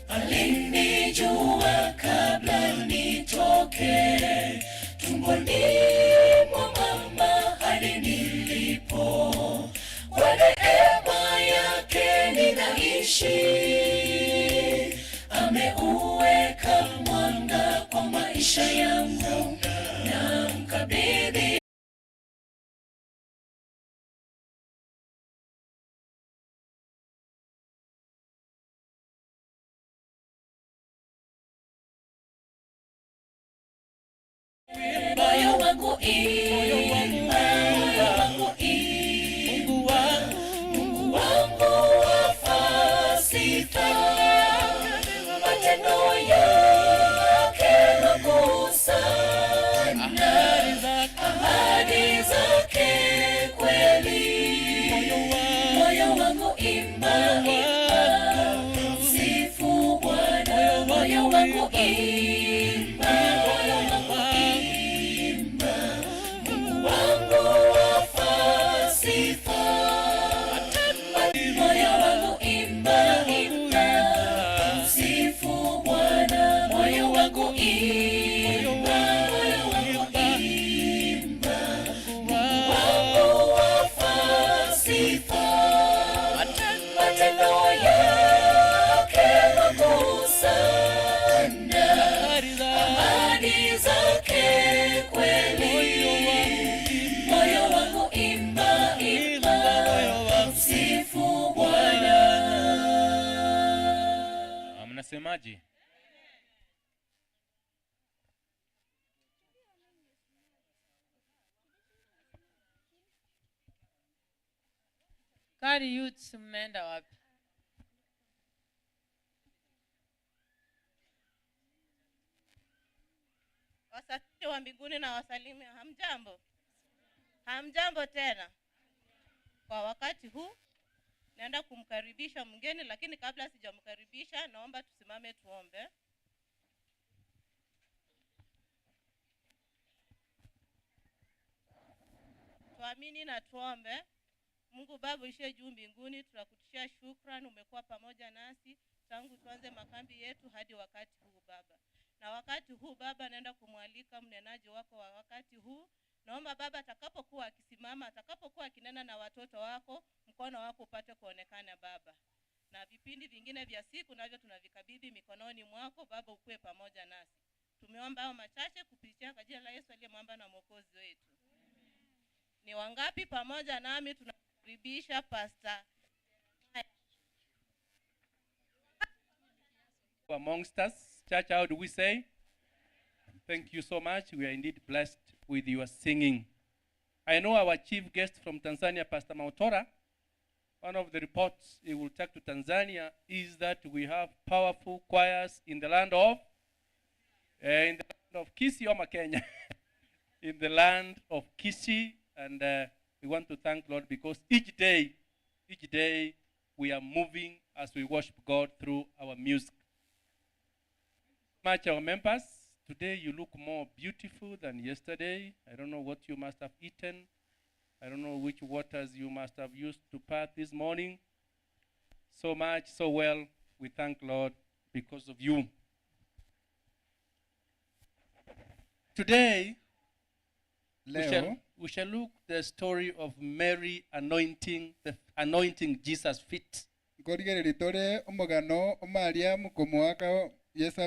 alinijua kabla nitoke tumboni mwa mama hadi nilipo. Kwa neema yake ninaishi, ameuweka mwanga kwa maisha yangu, na mkabidhi moyo wangu imba, moyo wangu imba, Mungu wangu wafaa sifa, matendo yake makuu sana, ahadi zake kweli. Moyo wangu imba, imba, sifu Bwana, moyo wangu imba, moyo wangu imba, Mungu wangu wafaa sifa, moyo wangu imba, imba, sifu Bwana, moyo wangu imba, moyo wangu imba, Mungu wangu wafaa sifa, matendo yake makuu sana, ahadi zake kweli. Moyo wangu imba, imba, sifu Bwana. Mnasemaje? Kari youth mmeenda wapi? Wasafiri wa mbinguni na wasalimu, hamjambo? Hamjambo tena. Kwa wakati huu naenda kumkaribisha mgeni, lakini kabla sijamkaribisha naomba tusimame tuombe. Tuamini na tuombe. Mungu Baba uliye juu mbinguni, tunakutishia shukrani, umekuwa pamoja nasi tangu tuanze makambi yetu hadi wakati huu Baba. Na wakati huu Baba naenda kumwalika mnenaji wako wa wakati huu. Naomba Baba atakapokuwa akisimama, atakapokuwa akinena na watoto wako, mkono wako upate kuonekana Baba. Na vipindi vingine vya siku navyo tunavikabidhi mikononi mwako Baba, ukue pamoja nasi. Tumeomba hao machache kupitia kwa jina la Yesu aliye mwamba na mwokozi wetu. Ni wangapi pamoja nami tunakaribisha Pastor Amongst us, church, how do we say? Thank you so much. We are indeed blessed with your singing. I know our chief guest from Tanzania, Pastor Mautora. One of the reports he will take to Tanzania is that we have powerful choirs in the land of Kisii or Kenya. In the land of Kisii, and we want to thank Lord because each day we are moving as we worship God through our music. Much our members, today you look more beautiful than yesterday. I don't know what you must have eaten. I don't know which waters you must have used to bath this morning. So much, so well, we thank Lord because of you. Today, we shall look the story of Mary anointing Jesus' feet. This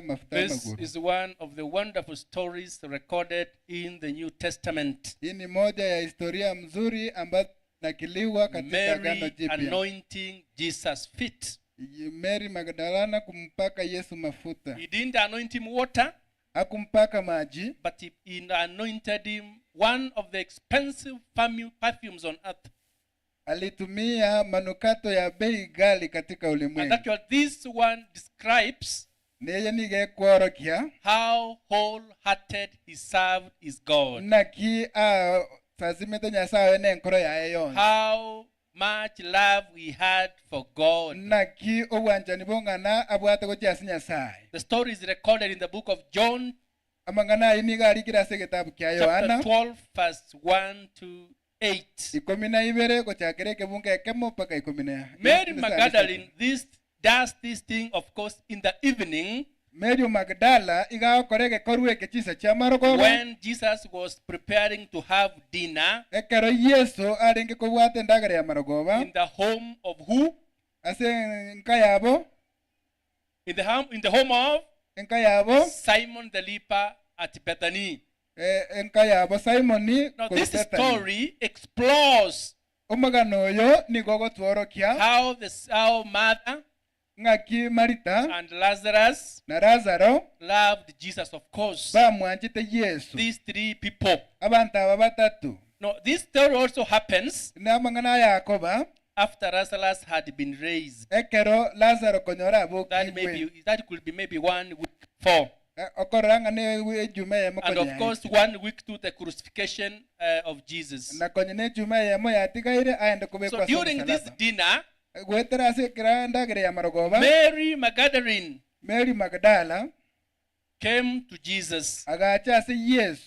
is one of the wonderful stories recorded in the New Testament. Mary anointing Jesus' feet. Mary Magdalena kumpaka Yesu mafuta. He didn't anoint him water, hakumpaka maji, but he anointed him one of the expensive perfumes on earth. Alitumia manukato ya bei ghali katika ulimwengu. And actually this one describes how wholehearted he served his God. How much love we had for God. The story is recorded in the book of John, chapter 12, verse 1 to 8. Mary Magdalene this does this thing, of course, in the evening Mary Magdala igakorege korwe kechisa cha marogoba when Jesus was preparing to have dinner ekero Yesu arenge kubwate ndagare ya marogoba in the home of who? ase nkayabo In the home of nkayabo Simon the leper at Bethany. nkayabo Simoni Now this story explores omagano oyo nigogo tworokia how Martha ngaki Marita and Lazarus na Lazaro loved Jesus, of course. bamwanjite Yesu These three people. abantu aba batatu Now this story also happens namangana yakoba after Lazarus had been raised. ekero Lazaro konyora abukigwe That could be maybe 1 week before. okoranga ne ejume yemo And of course 1 week to the crucifixion of Jesus. na konyene ejume yemo yatigaire aende So kubekwa during this dinner, gwetera ase kirandagire ya marogoba Mary Magdalene Mary Magdala came to Jesus. agacha ase Yesu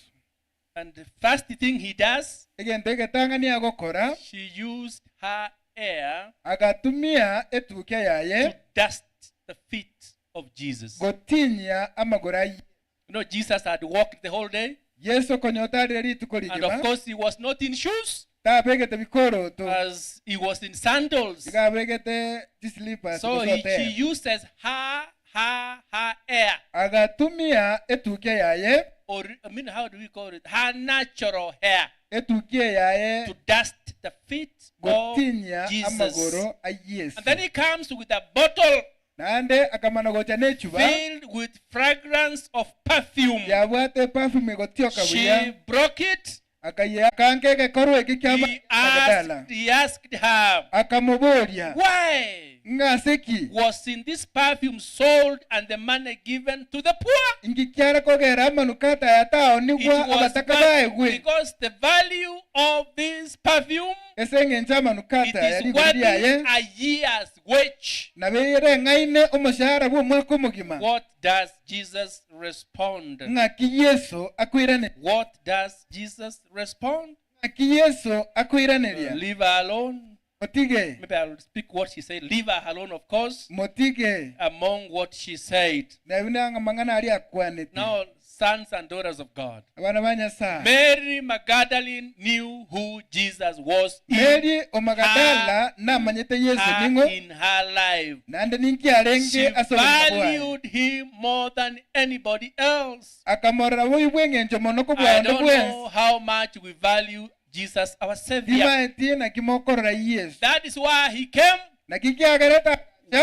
And the first thing he does, egento egetang'ani agokora she used her hair agatumia etukia to yaye dust the feet of Jesus. gotinya amaguru aye You know, Jesus had walked the whole day. Yesu konyotarire rituko And of rigima course, he was not in shoes, tabegete bikoro to as he was in sandals. igabegete slippers So she gosote uses her hair, agatumia etukia yaye or I mean, how do we call it? Her natural hair, etukia yaye to dust the feet of gotinya Jesus. amaguru a Yesu And then he comes with a bottle nande akamanogocha nechuba filled with fragrance of perfume. yabwate perfume gotioka She buya broke it. akaye akangeke korwe kikyama Magdala He asked her, akamuboria why ngaseki was in this perfume sold and the money given to the poor? ngikyara kogera manukata yatao It nigwa was abataka baegwe because the value of this perfume, esenge it manukata is yali worth guriyaye a year's wage. na bere ngaine omushahara bw'umwaka omugima What does Jesus respond? ngaki Yesu akwirane What does Jesus respond? ngaki Yesu akwiraneria Leave her alone. motige Maybe I'll speak what she said. Leave her alone, of course, motige among what she said. na binanga mangana ali akwanete Now, sons and daughters of God, abana banyasa Mary Magdalene knew who Jesus was Mary omagadala namanyete Yesu ningo in her life. nande She ninkyalenge asobwa valued him more than anybody else. akamora bwibwengenjo monoko I bwando don't bwensi know how much we value Jesus, our Savior. dibaetie na kimokorora Yesu That is why he came na kikyagareta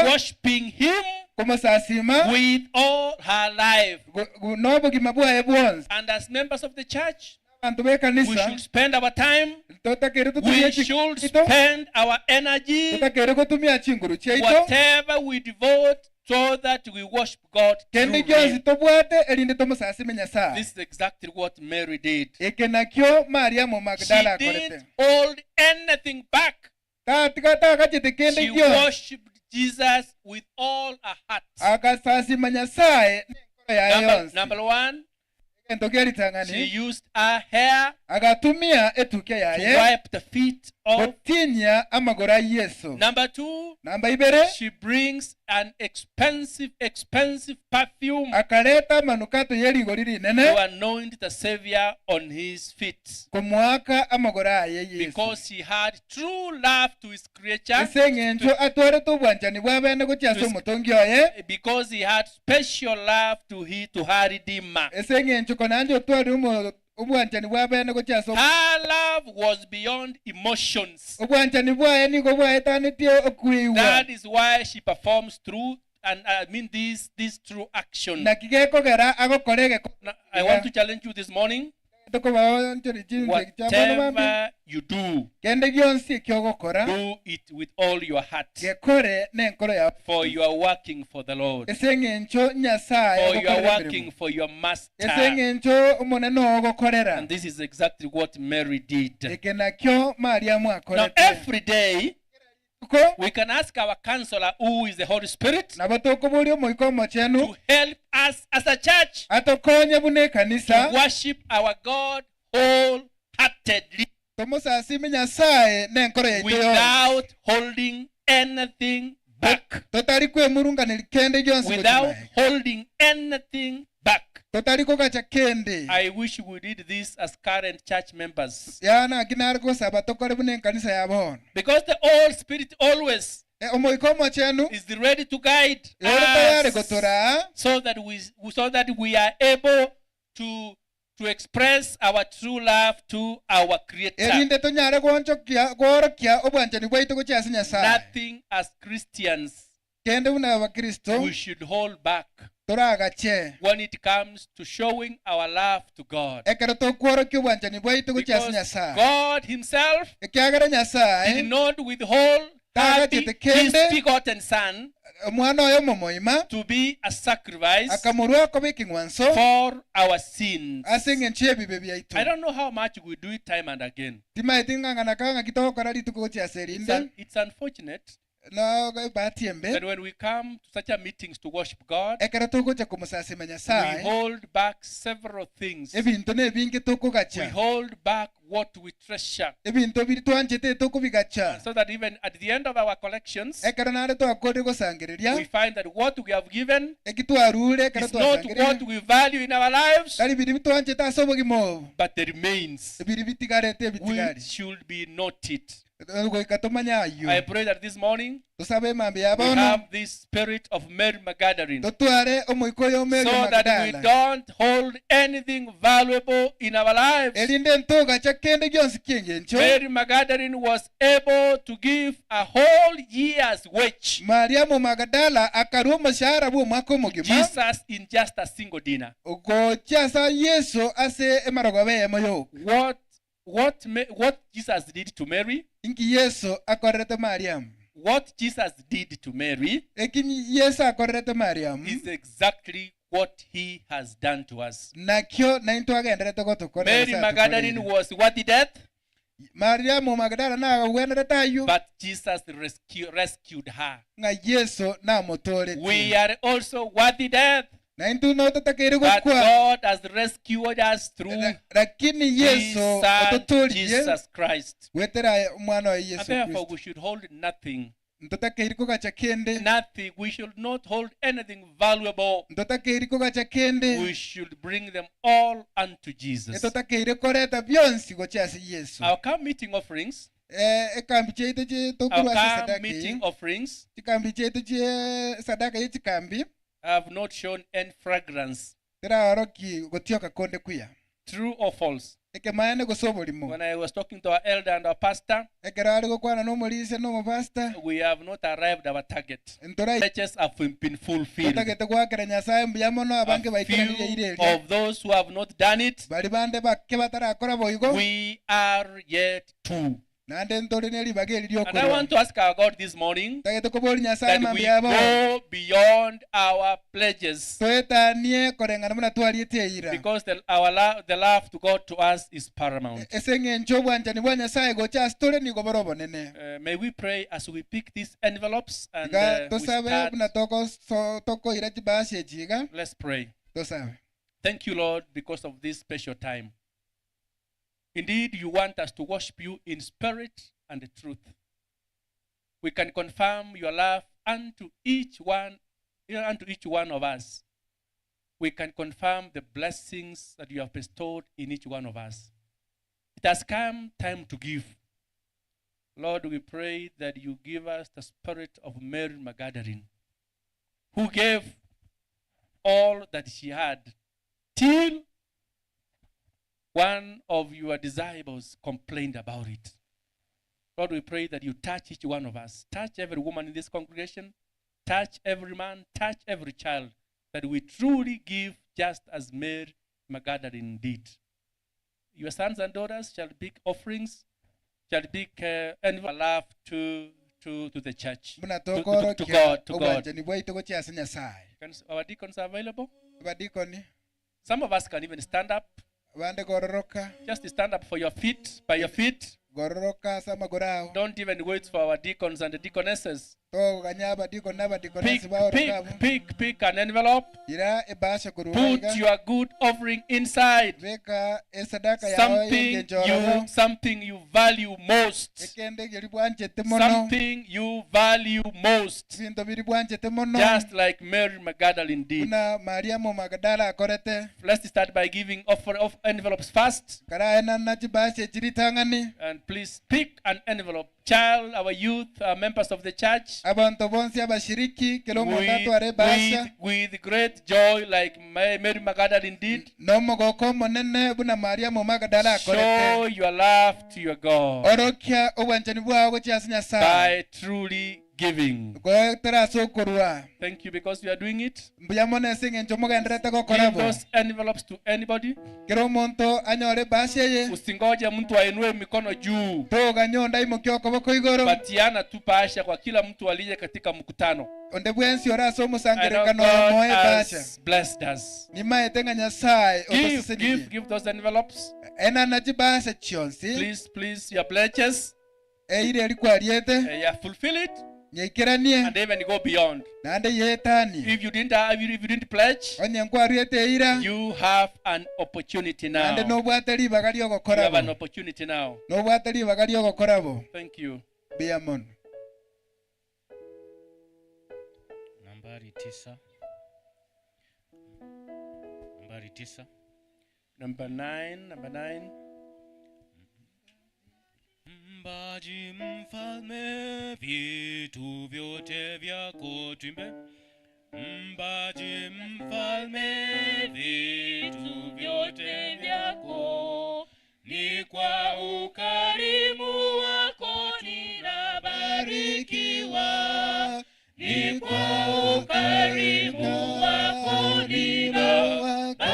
worshiping him kumusasima with all her life. n'obugima bwaye bwonsi And as members of the church, abantu we b'ekanisa should spend our time, totakere we tutumia should chito spend our energy, tutakere kutumia chinguru cheito whatever we devote, so that we worship God kende truly. gyosi tobwate erinde tomusasime Nyasaye This is exactly what Mary did. eke nakyo Mariamu She Magdala akorete didn't hold anything back. takachite kende She gyosi worshipped Jesus with all her heart. akasasima Nyasaye n'enkoro yaye yonsi Number one, ento she kyalitangani used her hair agatumia etuke to yaye wipe the feet of. gotinya amaguru a Yesu Number two, namba ibere she brings an expensive perfume akaleta manukato y'erigori to rinene anoint the Savior on his feet. kumwaka amaguru aye Yesu Because he had true love to his creature, eseng'encho atwarete obwanchani bwabene gochiasa omotongi oye because he had special love to her Redeemer. eseng'encho konanje otware obwanchani bwabene gochiasa Her love was beyond emotions. obwanchani bwaye nigo bwaetanitie okwiwa That is why she performs through, and I mean this true action. na kigekogera agokorege Now, I want to challenge you this morning. tokobaonchori chinse kyabana bambi Whatever you do, kende gyonsi ekyogokora do it with all your heart. gekore n'enkoro yawe For you are working for the Lord. eseng'encho Nyasaye For you are agokorera working emirimo for your master. eseng'encho omonene ogokorera And this is exactly what Mary did. eke nakyo Mariamu Now, akorete every day, ko we can ask our counselor, who is the Holy Spirit, nabo tokobulia omoiko omochenu to help us as a church atokonye buna to ekanisa worship our God wholeheartedly, tomusasime Nyasaye n'enkoro yaito yonsi without holding anything back, totali kwemurunganira kende gyonsi without kuchimaye holding anything back. totali kukacha kende I wish we did this as current church members, yana kinari kusaba tokole bune kanisa yabono because the Holy Spirit always omoikomo chenu is ready to guide yori tayari us, gotora so that we are able to express our true love to our Creator. erinde tonyare gwonchokia gworokia obwanchani bwaitu kuchiasi nyasaye Nothing as Christians kende buna abakristo we should hold back toragache when it comes to showing our love to God, ekero tokworokia obwanchani bwaitu kuchiasi because nyasaye God Himself ekiagera did nyasaye not withhold having His begotten Son omwana oyo momoima to be a sacrifice akamurwako biking'wanso for our sins. ase eng'encho y'ebibe byaitu I don't know how much we do it time and again. timaiti ng'ang'ana kanga kitogokora rituko gochiase erinde It's unfortunate no batiembe that when we come to such a meetings to worship God, ekero tugocha kumusasima we nyasaye hold back several things. ebinto nebingi We tukugacha hold back what we treasure, ebinto biri twanchete tukubigacha so that even at the end of our collections, ekero nare twakore we gosangereria find that what we have given ekitwarure ekero is not what twasangereria we value in our lives, kari biri bitwanchete ase obogima obo but the remains ebiri bitigarete which ebitigari should be noted. goika tumanya ayo I pray that this morning tusaba emambe we yabono have this spirit of Mary Magdalene, totware omoiko y'omeri so that we magdala don't hold anything valuable in our lives. erinde ntugacha kende gyonsi kyeng'encho Mary Magdalene was able to give a whole year's wage mariamu magdala akarwa omushahara bw'omwaka omogima Jesus in just a single dinner. gochasa yesu ase emarogoba emo What Jesus did to Mary, inki yesu akorerete mariamu what Jesus did to Mary ekini yesu akorerete mariamu is exactly what He has done to us. nakyo naintwagenderete gotukorera Mary ase Magdalene atukorere. was worthy death, mariamu magdala nagawenerete ayu but Jesus rescued her. ng'a yesu namutorete We are also worthy death, naintu nototakeire but gokwa God has rescued us through lakini His yesu Son ototoririe Jesus Christ. gwetera omwana wa And yesu therefore, kristo we should hold nothing. ntotakeire kugacha kende Nothing. We should not hold anything valuable. ntotakeire kugacha kende We should bring them all unto Jesus. etotakeire koreta byonsi gochiase yesu Our camp meeting offerings, ekambi chaitu our chitokurwase camp sadaka meeting iyi offerings chikambi chaitu che sadaka yechikambi have not shown any fragrance. tiraoroki gotioka konde kuya True or false? ekemaene gosobolimo When I was talking to our elder and our pastor, ekero ari gokwana n'omulise n'omupasta we have not arrived at our target. ntora Churches have been fulfilled. totagete gwakera nyasaye mbuyamo A n'abange baikiranirie few ireria of those who have not done it, bari bande bake batarakora boigo we are yet to. nande ntori n'eribaga eri And I riokorwa want to ask our God this morning tagete kobori nyasaye that mambe we yabo go beyond our pledges, twetanie koreng'ana muna twariete eira because the love to God to us is paramount. ase eng'encho obwanchani bwa nyasaye gochase tore nigo boro obonene May we pray as we pick these envelopes and iga we tosabe start. buna tokoira chibase echiga Let's pray. tosabe Thank you, Lord, because of this special time. Indeed, you want us to worship you in spirit and truth. We can confirm your love unto each one of us. We can confirm the blessings that you have bestowed in each one of us. It has come time to give. Lord, we pray that you give us the spirit of Mary Magdalene, who gave all that she had till one of your disciples complained about it. Lord, we pray that you touch each one of us. Touch every woman in this congregation. Touch every man. Touch every child. That we truly give just as Mary Magdalene did. Your sons and daughters shall pick offerings, shall pick love to the church. buna To tokorokia God. obwanchani bwaitu gochase nyasaye Our deacons are available. badikoni Some of us can even stand up. bande gororoka Just stand up for your feet, by your feet. gororoka ase amagoro ago Don't even wait for our deacons and the deaconesses to ganyaba diko naba diko nasi ba orakabu Pick an envelope. ira ebasha Put kuruga your good offering inside. veka esadaka yawe Something you value most. ekende geri bwanjete mono Something you value most. bintu biri bwanjete mono Just like Mary Magdalene did. kuna Mariamu Magdala akorete Let's start by giving of envelopes first. kara ena nachi bashe jiritangani And please pick an envelope. Child, our youth, members of the church, abantu bonse abashiriki kilo mutatu are basha with great joy like Mary Magdalene did. nomogoko monene buna Mariamu Magdala akorete Show your love to your God orokia obwanjani bwawe kyasinya sa by truly giving. go teraso korwa Thank you because you are doing it. mbuyamone singe njomugenderete Give gokorabo those envelopes to anybody. kiro muntu anyore basheye Usingoje mtu ainue mikono juu. to ganyonda imokyo okoboko igoro Patiana tu pasha kwa kila mtu aliye katika mkutano. onde bwensi oraso I know musangerekano God moe basha has blessed us. nimaete nga nyasaye otosiseni Give those envelopes. ena nachi basha chionsi Please, your pledges. eire erikwariete Yeah, fulfill it nyeikiranie and even go beyond. nande yetani If you didn't pledge, onye nkwariete ira you have an opportunity now. nande nobwate ribaga You have an riogokorabo opportunity now. nobwate ribaga riogokorabo Thank you. biamono Nambari 9. Number 9. Mbaji mfalme vitu vyote vyako tuimbe. Mbaji mfalme vitu vyote vyako, ni kwa ukarimu wako ninabarikiwa, ni kwa ukarimu wako ninabarikiwa.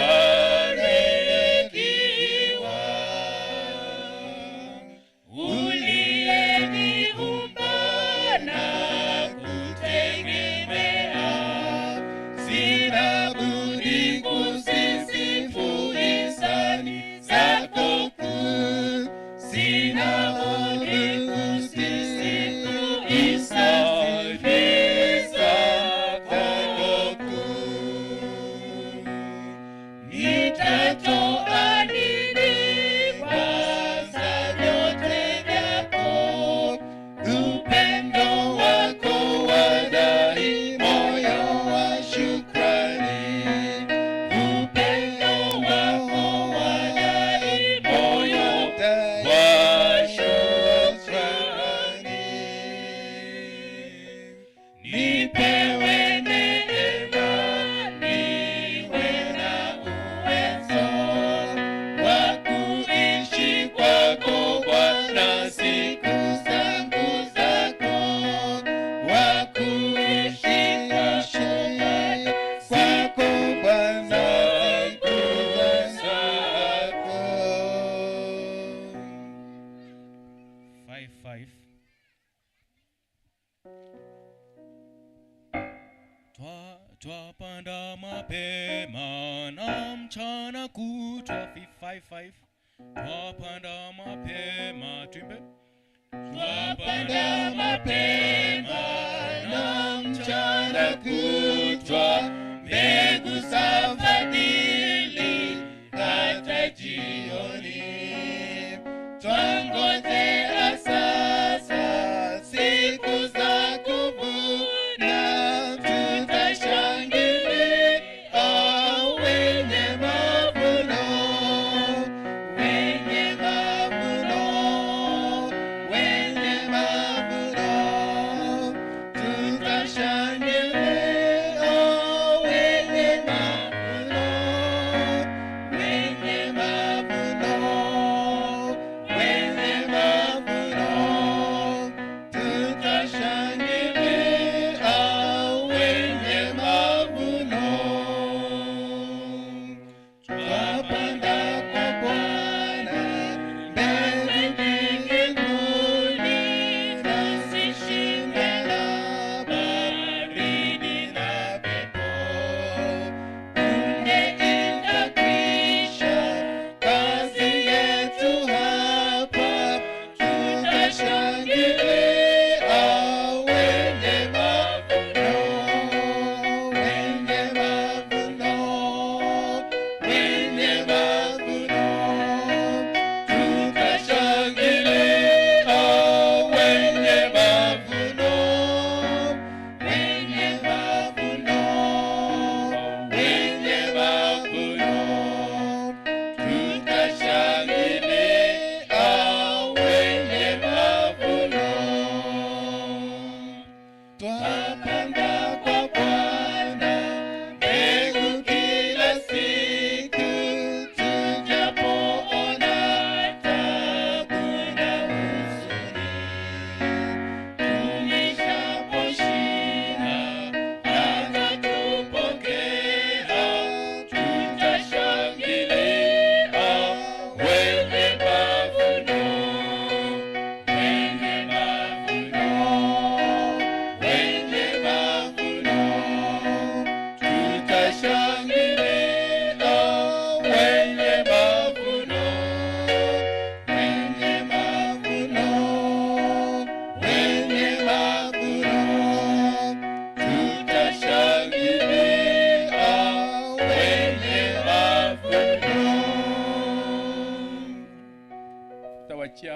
Twapanda mapema na mchana kutwa 555. Twapanda mapema tuimbe. Twapanda mapema na mchana kutwa, mbegu za fadhili hata jioni. Twangojea sasa siku za kuvuna, tutashangilia wenye mavuno, wenye mavuno, wenye mavuno, tutashangilia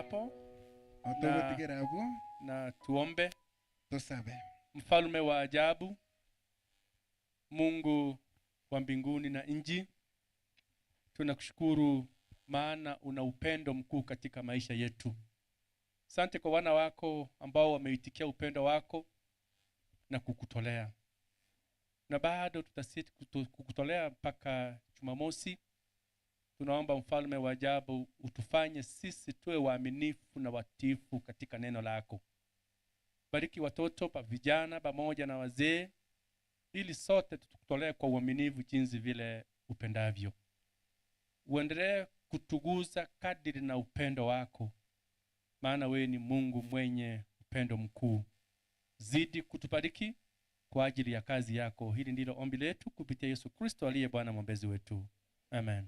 hapo otogotigera abu na tuombe. tusabe. Mfalme wa ajabu, Mungu wa mbinguni na nchi, tunakushukuru maana una upendo mkuu katika maisha yetu. Asante kwa wana wako ambao wameitikia upendo wako na kukutolea. Na bado tutasiti kukutolea mpaka Jumamosi. Tunaomba mfalme wa ajabu utufanye sisi tuwe waaminifu na watiifu katika neno lako. Bariki watoto, vijana pamoja na wazee, ili sote tukutolee kwa uaminifu jinsi vile upendavyo. Uendelee kutuguza kadiri na upendo wako, maana wewe ni Mungu mwenye upendo mkuu. Zidi kutubariki kwa ajili ya kazi yako. Hili ndilo ombi letu kupitia Yesu Kristo aliye Bwana mwombezi wetu. Amen.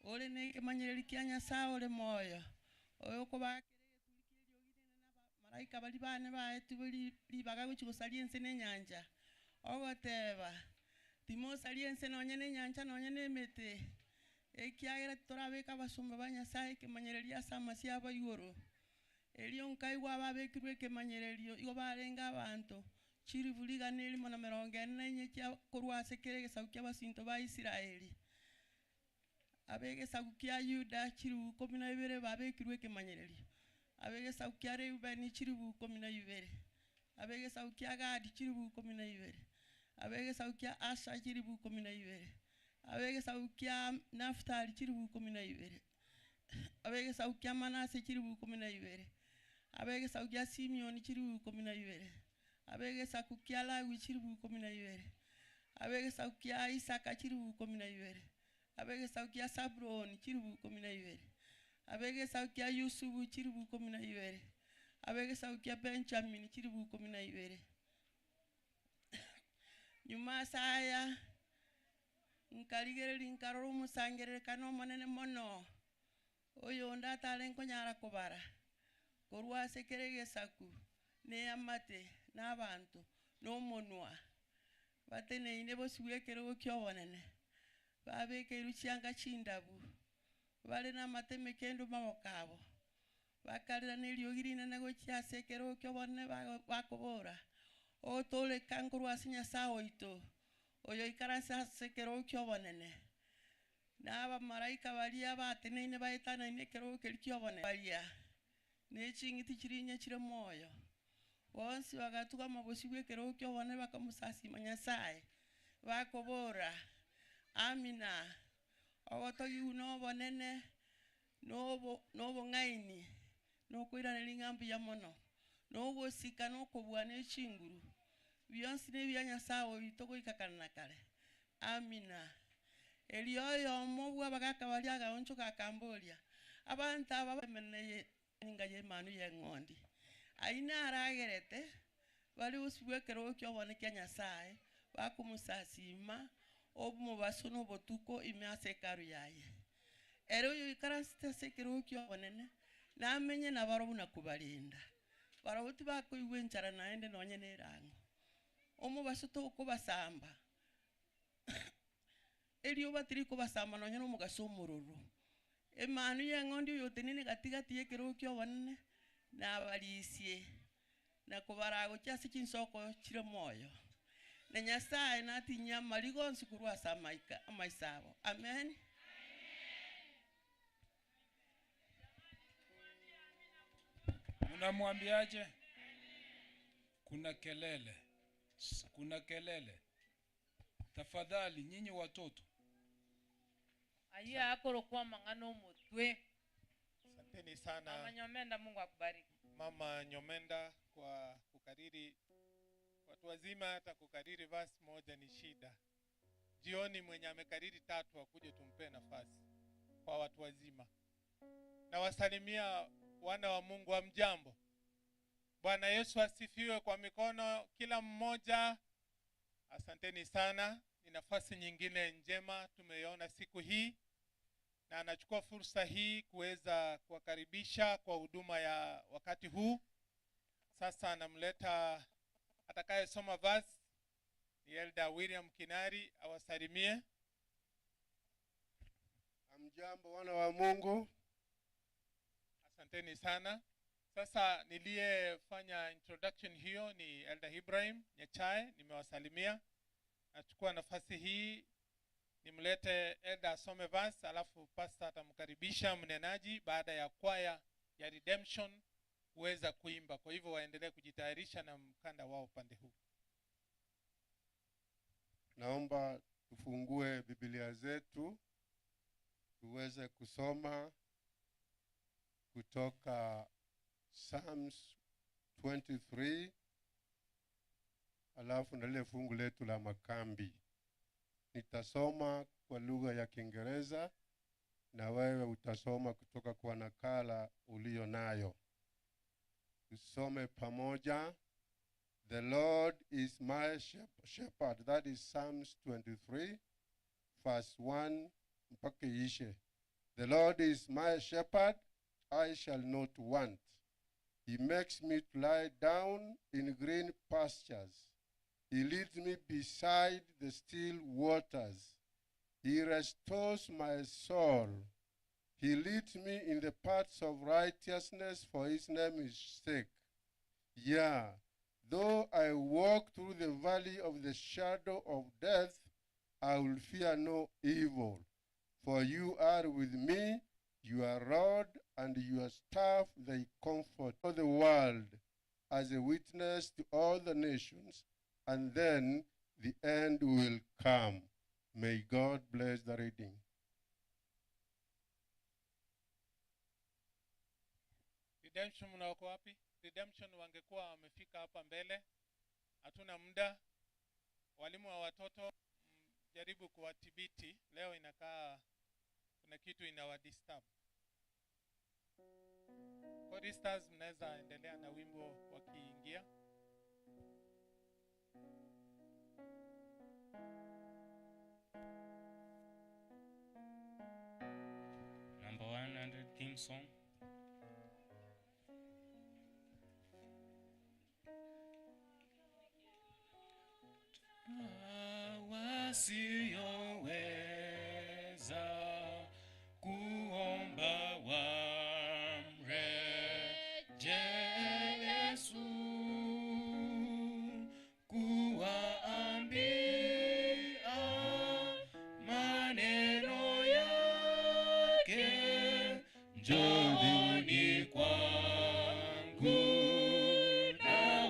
Ole ne kemanyereri kia Nyasaye ole moyo oyo kubakire tulikiri ogine na malaika bali bane baetu bali baga guchigusalia ense n'enyanja ogoteba timo salia ense nonye n'enyanja nonye n'emete ekiagera turabeka abasumba ba Nyasaye kemanyereri asa amasi abo igoro elio nkaigwa ababekirwe kemanyererio igo barenga abantu chiri buliga n'elimo na 40 kya korwase kerege saukia basinto ba Isiraeli abege saukia Yuda chiri 12 babekirwe kemanyererio abege saukia Reuben chiri 12 abege saukia Gad chiri 12 abege saukia Asha chiri 12 abege saukia Naftali chiri 12 abege saukia Manase chiri 12 abege saukia Simeon chiri 12 abege saukia Lawi chiri 12 abege saukia Isaka chiri 12 abege saukia Sabron chiri 12 abege saukia Yusufu chiri 12 abege saukia Benjamin chiri 12 nyuma saya nkaligere nkaroro musangere kano monene mono oyo ndatale nkonyara kubara korwa sekerege saku ne amate n'abantu n'omonwa batene ine bosubwekero kyobonene babeke rucyanga cindabu bale n'amateme kendo mabokabo bakalira n'elyogirine nago cyasekero kyobonene bakobora otole kankurwa sinyasawo ito oyo ikarasa sekero kyobonene n'aba malaika bali abatene ine baetana ine kero kyobonene balia n'echingiti kirinya kire moyo bonsi bagatuka mabosi bwekerokyo bone bakamusasima Nyasaye bakobora amina ogotogi uno bonene nobo ngaini nokwirana lingambu ya mono nogosika nokobwana echinguru byonsi nebya Nyasaye bitoko ikakana kale amina elioyo mobwa bagaka baliaga oncho kakambolia abantu abameneye ngaye manu yengondi aina aragerete bali usibwekero kyobonekya Nyasaye bakumusasima obumobaso nobotuko imase karu yaye ero yikarasite sekero kyobonene namenye nabaro bunakubalinda barabuti bakoywenchara naende nonye nerango omubaso to kubasamba elio batiri kubasamba nonye no mugaso mururu emanu yengondi yotenene gatigati yekero kyobonene nabalisie nakubarago cyase kinsoko kire moyo na Nyasaye natinya maligonsi kurwasa amaisabo amen. Unamwambiaje? Kuna kelele. Tafadhali nyinyi watoto. Aya akoro kwa mangano mutwe. Asanteni sana Mama Nyomenda, Mungu akubariki. Mama Nyomenda kwa kukariri watu wazima. Hata kukariri verse moja ni shida. Jioni mwenye amekariri 3 akuje tumpe nafasi kwa watu wazima. Na wasalimia wana wa Mungu wa mjambo. Bwana Yesu asifiwe kwa mikono kila mmoja. Asanteni sana. Ni nafasi nyingine njema tumeona siku hii. Na anachukua fursa hii kuweza kuwakaribisha kwa huduma ya wakati huu. Sasa anamleta atakaye soma verse ni Elder William Kinari awasalimie. Amjambo wana wa Mungu. Asanteni sana. Sasa niliyefanya introduction hiyo ni Elder Ibrahim Nyachae, nimewasalimia. Nachukua nafasi hii nimlete Elder asome verse, alafu pastor atamkaribisha mnenaji baada ya kwaya ya Redemption kuweza kuimba. Kwa hivyo waendelee kujitayarisha na mkanda wao pande huu. Naomba tufungue Biblia zetu tuweze kusoma kutoka Psalms 23 alafu na lile fungu letu la makambi. Nitasoma kwa lugha ya Kiingereza na wewe utasoma kutoka kwa nakala ulio nayo. Tusome pamoja. The Lord is my shepherd. That is Psalms 23 verse 1 mpaka ishe. The Lord is my shepherd, I shall not want. He makes me to lie down in green pastures. He leads me beside the still waters. He restores my soul. He leads me in the paths of righteousness for his name's sake. Yeah, though I walk through the valley of the shadow of death, I will fear no evil. For you are with me, your rod and your staff, they comfort all the world as a witness to all the nations, and then the end will come. May God bless the reading. Redemption mnawako wapi? Redemption wangekuwa wamefika hapa mbele. Hatuna muda. Walimu wa watoto jaribu kuwadhibiti. Leo inakaa kuna kitu inawadisturb. Choristers mnaweza endelea na wimbo wakiingia. Number 100 theme song. Wasiyoweza kuomba wamreje Yesu, kuwaambia maneno yake, njooni kwangu na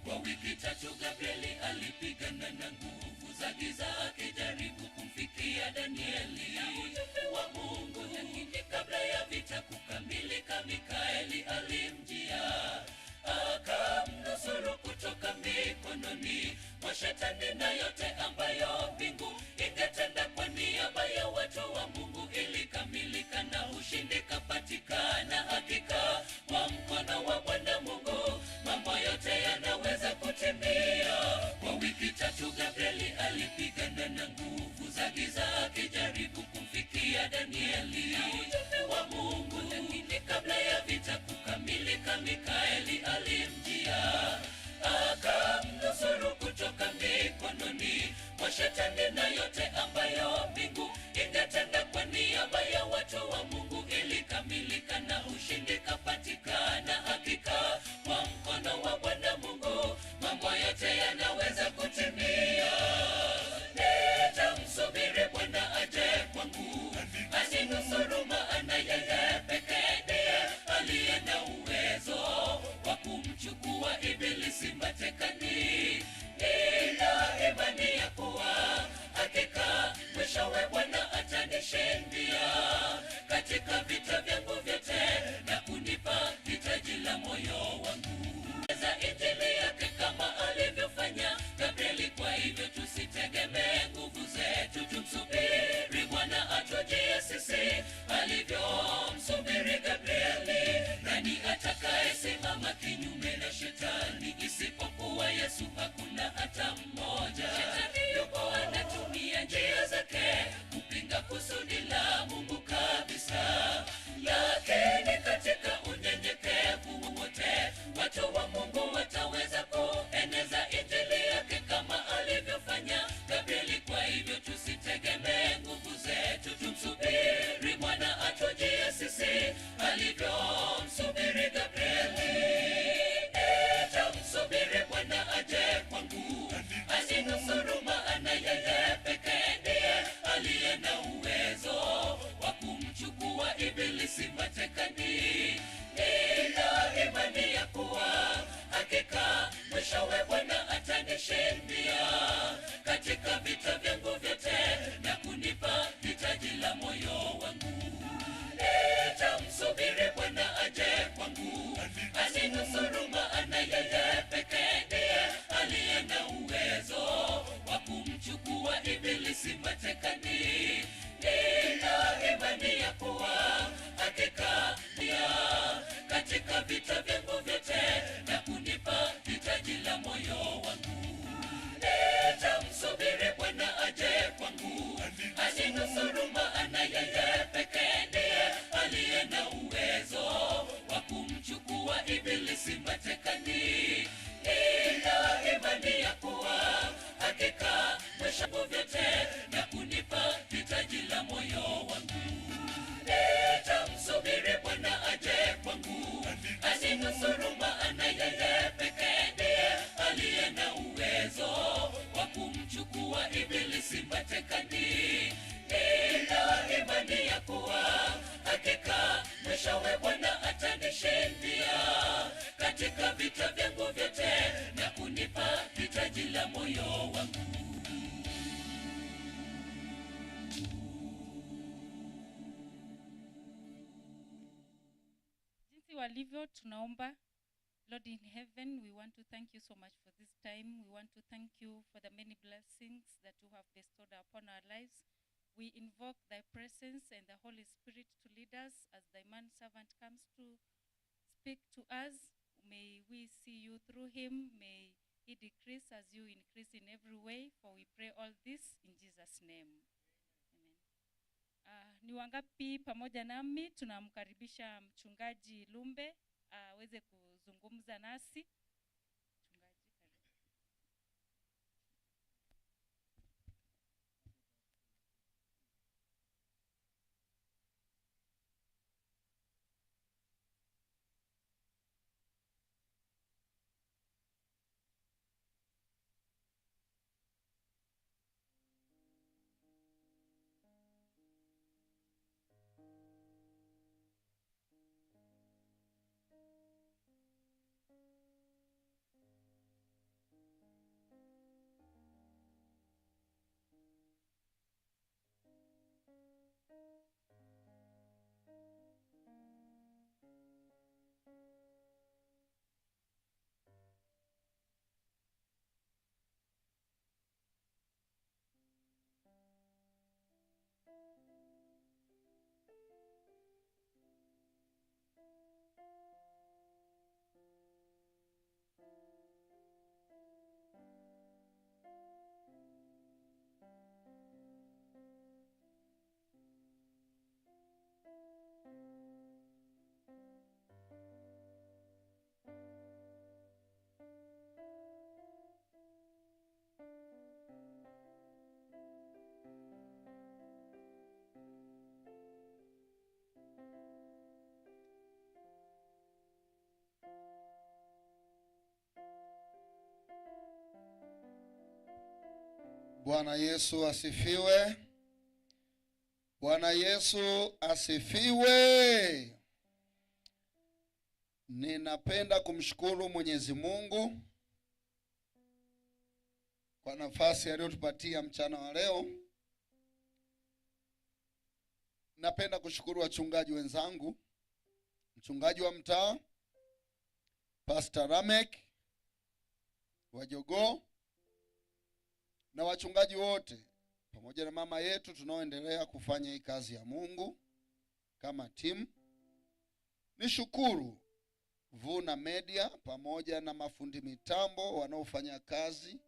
Kwa wiki tatu Gabrieli alipigana na nguvu za giza akijaribu kumfikia Danieli na ujumbe wa Mungu, lakini kabla ya vita kukamilika Mikaeli alimjia akamnusuru kutoka mikononi mwa shetani na yote ambayo mbingu ingetenda kwa niaba ya watu wa Mungu ilikamilika na ushindi kapatikana. Hakika kwa mkono wa Bwana Mungu mambo yote yanaweza kutimia. Kwa wiki tatu Gabrieli alipigana na nguvu za giza akijaribu kumfikia Danieli na ujumbe wa Mungu, lakini kabla ya vita kukamilika Mikaeli alimjia akamnusuru kutoka mikononi mwa shetani na yote ambayo mbingu ingetenda kwa niaba ya watu wa Mungu ilikamilika na ushindi kapatikana. Hakika kwa mkono wa Bwana Mungu mambo yote yanaweza kutimia. Nitamsubiri Bwana aje kwangu aninusuru, maana yeye pekee ndiye aliye na uwezo wa kumchukua ibilisi matekani. Nina imani ya kuwa hakika mwishowe Bwana atanishindia katika vita vyangu vyote na kunipa hitaji la moyo wangu za injili yake kama alivyofanya Gabrieli. Kwa hivyo tusitegemee nguvu zetu, tumsubiri Bwana atujie sisi alivyomsubiri Gabrieli. Nani atakayesimama kinyume na shetani? Isipokuwa Yesu hakuna hata mmoja. Shetani yuko anatumia njia zake kupinga kusudi la Mungu kabisa, lakini katika unyenyekevu wote watu wa Mungu wataweza kueneza injili yake kama alivyofanya Gabrieli. Kwa hivyo tusitegemee nguvu zetu, tumsubiri Bwana atujie sisi alivyomsubiri Gabrieli. Nitamsubiri Bwana aje kwangu aninusuru, maana yeye pekee ndiye aliye na uwezo wa kumchukua ibilisi matekani. Nina imani ya kuwa hakika mwishowe Bwana atanishindia katika vita vyangu vyote na kunipa hitaji la moyo wangu. Nitamsubiri Bwana aje kwangu aninusuru, maana yeye pekee ndiye aliye na uwezo wa kumchukua ibilisi matekani. Nina imani ya kuwa hakika katika vita vyangu vyote na kunipa hitaji la moyo wangu. Nitamsubiri Bwana aje kwangu aninusuru, maana yeye pekee ndiye aliye na uwezo wa kumchukua ibilisi matekani. Nina imani ya kuwa hakika mwisho vyote na kunipa hitaji la moyo wangu. Nitamsubiri Bwana aje kwangu aninusuru, maana yeye pekee ndiye aliye na uwezo wa kumchukua ibilisi matekani. Nina imani ya kuwa hakika mwishowe Bwana atanishindia katika vita vyangu vyote na kunipa hitaji la moyo wangu. Jinsi walivyo tunaomba. Lord in heaven, we want to thank you so much for this time. We want to thank you for the many blessings that you have bestowed upon our lives. We invoke thy presence and the Holy Spirit to lead us as thy man servant comes to speak to us. May we see you through him. May he decrease as you increase in every way. For we pray all this in Jesus' name. Amen. Ni wangapi pamoja nami tunamkaribisha mchungaji Lumbe aweze kuzungumza nasi. Bwana Yesu asifiwe. Bwana Yesu asifiwe. Ninapenda kumshukuru Mwenyezi Mungu kwa nafasi aliyotupatia mchana wa leo. Napenda kushukuru wachungaji wenzangu, mchungaji wa mtaa Pastor Ramek wa Jogoo na wachungaji wote pamoja na mama yetu tunaoendelea kufanya hii kazi ya Mungu kama timu. Nishukuru Vuna Media pamoja na mafundi mitambo wanaofanya kazi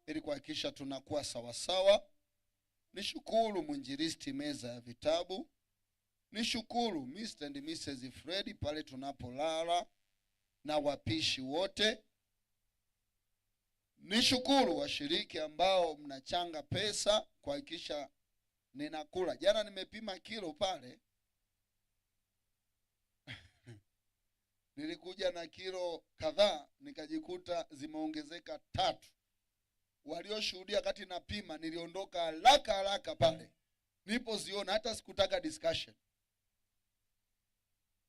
ili kuhakikisha tunakuwa sawasawa. Nishukuru mwinjilisti meza ya vitabu. Nishukuru Mr. and Mrs. Freddy pale tunapolala na wapishi wote. Nishukuru washiriki ambao mnachanga pesa kuhakikisha ninakula. Jana nimepima kilo pale. Nilikuja na kilo kadhaa nikajikuta zimeongezeka 3. Walioshuhudia kati napima niliondoka haraka pale. Nipoziona hata sikutaka discussion.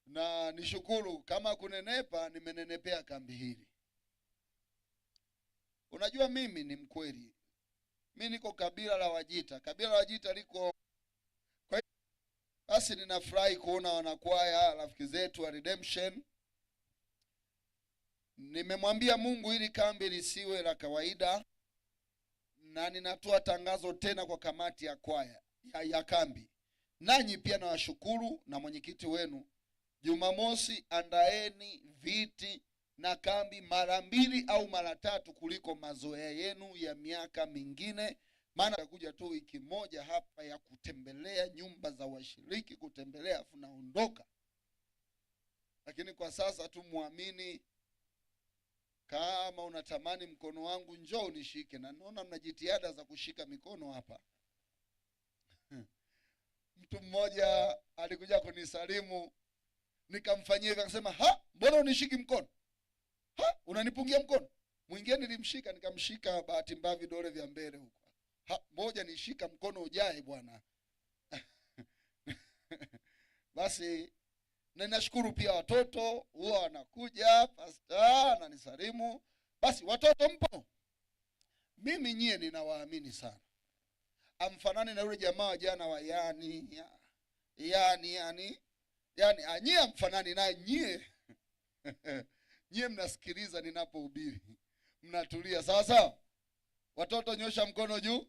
Na nishukuru kama kunenepa nimenenepea kambi hili. Unajua mimi ni mkweli. Mimi niko kabila la Wajita. Kabila la Wajita liko. Kwa hiyo basi ninafurahi kuona wanakwaya rafiki zetu wa Redemption. Nimemwambia Mungu ili kambi lisiwe la kawaida, na ninatoa tangazo tena kwa kamati ya kwaya ya kambi. Nanyi pia nawashukuru na mwenyekiti wenu. Jumamosi andaeni viti na kambi mara 2 au mara 3 kuliko mazoea yenu ya miaka mingine. Maana nakuja tu wiki moja hapa ya kutembelea nyumba za washiriki, kutembelea afu naondoka. Lakini kwa sasa tu muamini, kama unatamani mkono wangu njoo unishike. Na naona mna jitihada za kushika mikono hapa. Mtu mmoja alikuja kunisalimu, nikamfanyia hivi akasema, "Ha, mbona unishiki mkono? Ha, unanipungia mkono?" Mwingine nilimshika nikamshika bahati mbaya vidole vya mbele huko. Ha, moja nishika mkono ujae bwana. Basi na ninashukuru pia watoto huwa wanakuja pastor na nisalimu. Basi watoto mpo? Mimi nyie ninawaamini sana. Amfanani na yule jamaa wa jana wa yani anyie amfanani naye nyie. Nyie mnasikiliza ninapohubiri. Mnatulia sasa. Watoto nyosha mkono juu.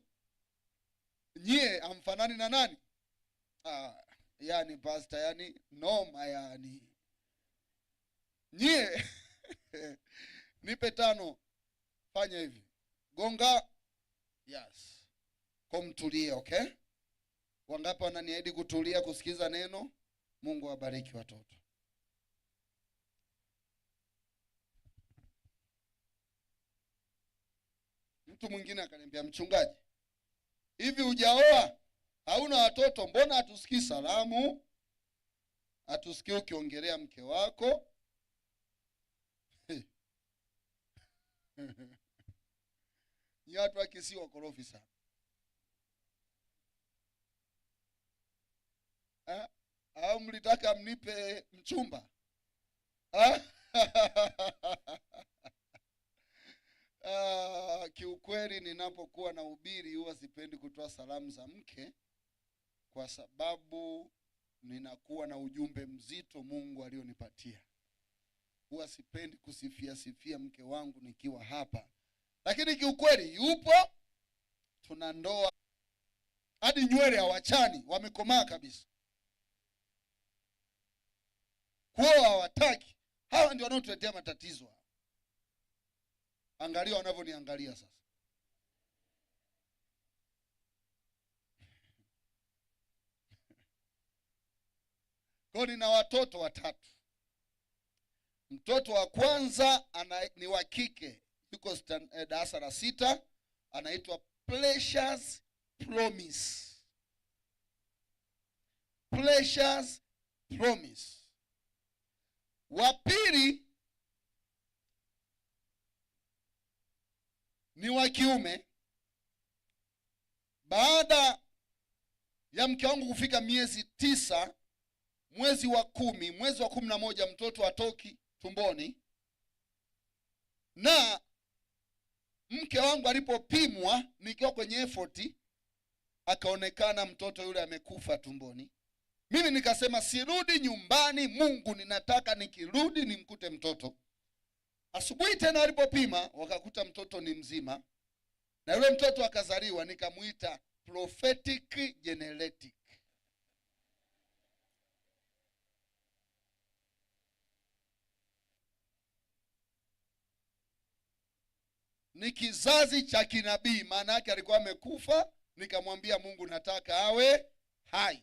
Nyie amfanani na nani? Yani pastor, yani noma yani. Nyie nipe 5. Fanya hivi. Gonga. Yes. Kumtulie, okay? Wangapi wananiahidi kutulia kusikiza neno? Mungu awabariki watoto. Mtu mwingine akaniambia, "Mchungaji, hivi hujaoa? Hauna watoto, mbona hatusikii salamu? Hatusikii ukiongelea mke wako?" Ni watu wa Kisii wakorofi sana. Au mlitaka mnipe mchumba? Kiukweli ninapokuwa na ubiri huwa sipendi kutoa salamu za mke, kwa sababu ninakuwa na ujumbe mzito Mungu alionipatia. Huwa sipendi kusifia mke wangu nikiwa hapa. Lakini kiukweli yupo, tuna ndoa hadi nywele hawachani, wamekomaa kabisa. Kuoa hawataki. Hawa ndio wanaotuletea matatizo. Angalia wanavyoniangalia sasa. Kwa nina watoto 3. Mtoto wa kwanza ni wa kike, yuko darasa la 6, anaitwa Precious Promise. Precious Promise. Wa pili ni wa kiume, Baada ya mke wangu kufika miezi 9, mwezi wa 10, mwezi wa 11 mtoto atoki tumboni, na mke wangu alipopimwa nikiwa kwenye effort akaonekana mtoto yule amekufa tumboni. Mimi nikasema sirudi nyumbani, Mungu ninataka nikirudi nimkute mtoto. Asubuhi tena walipopima wakakuta mtoto ni mzima, na yule mtoto akazaliwa, nikamuita prophetic genetic. Ni kizazi cha kinabii, maana yake alikuwa amekufa, nikamwambia Mungu nataka awe hai.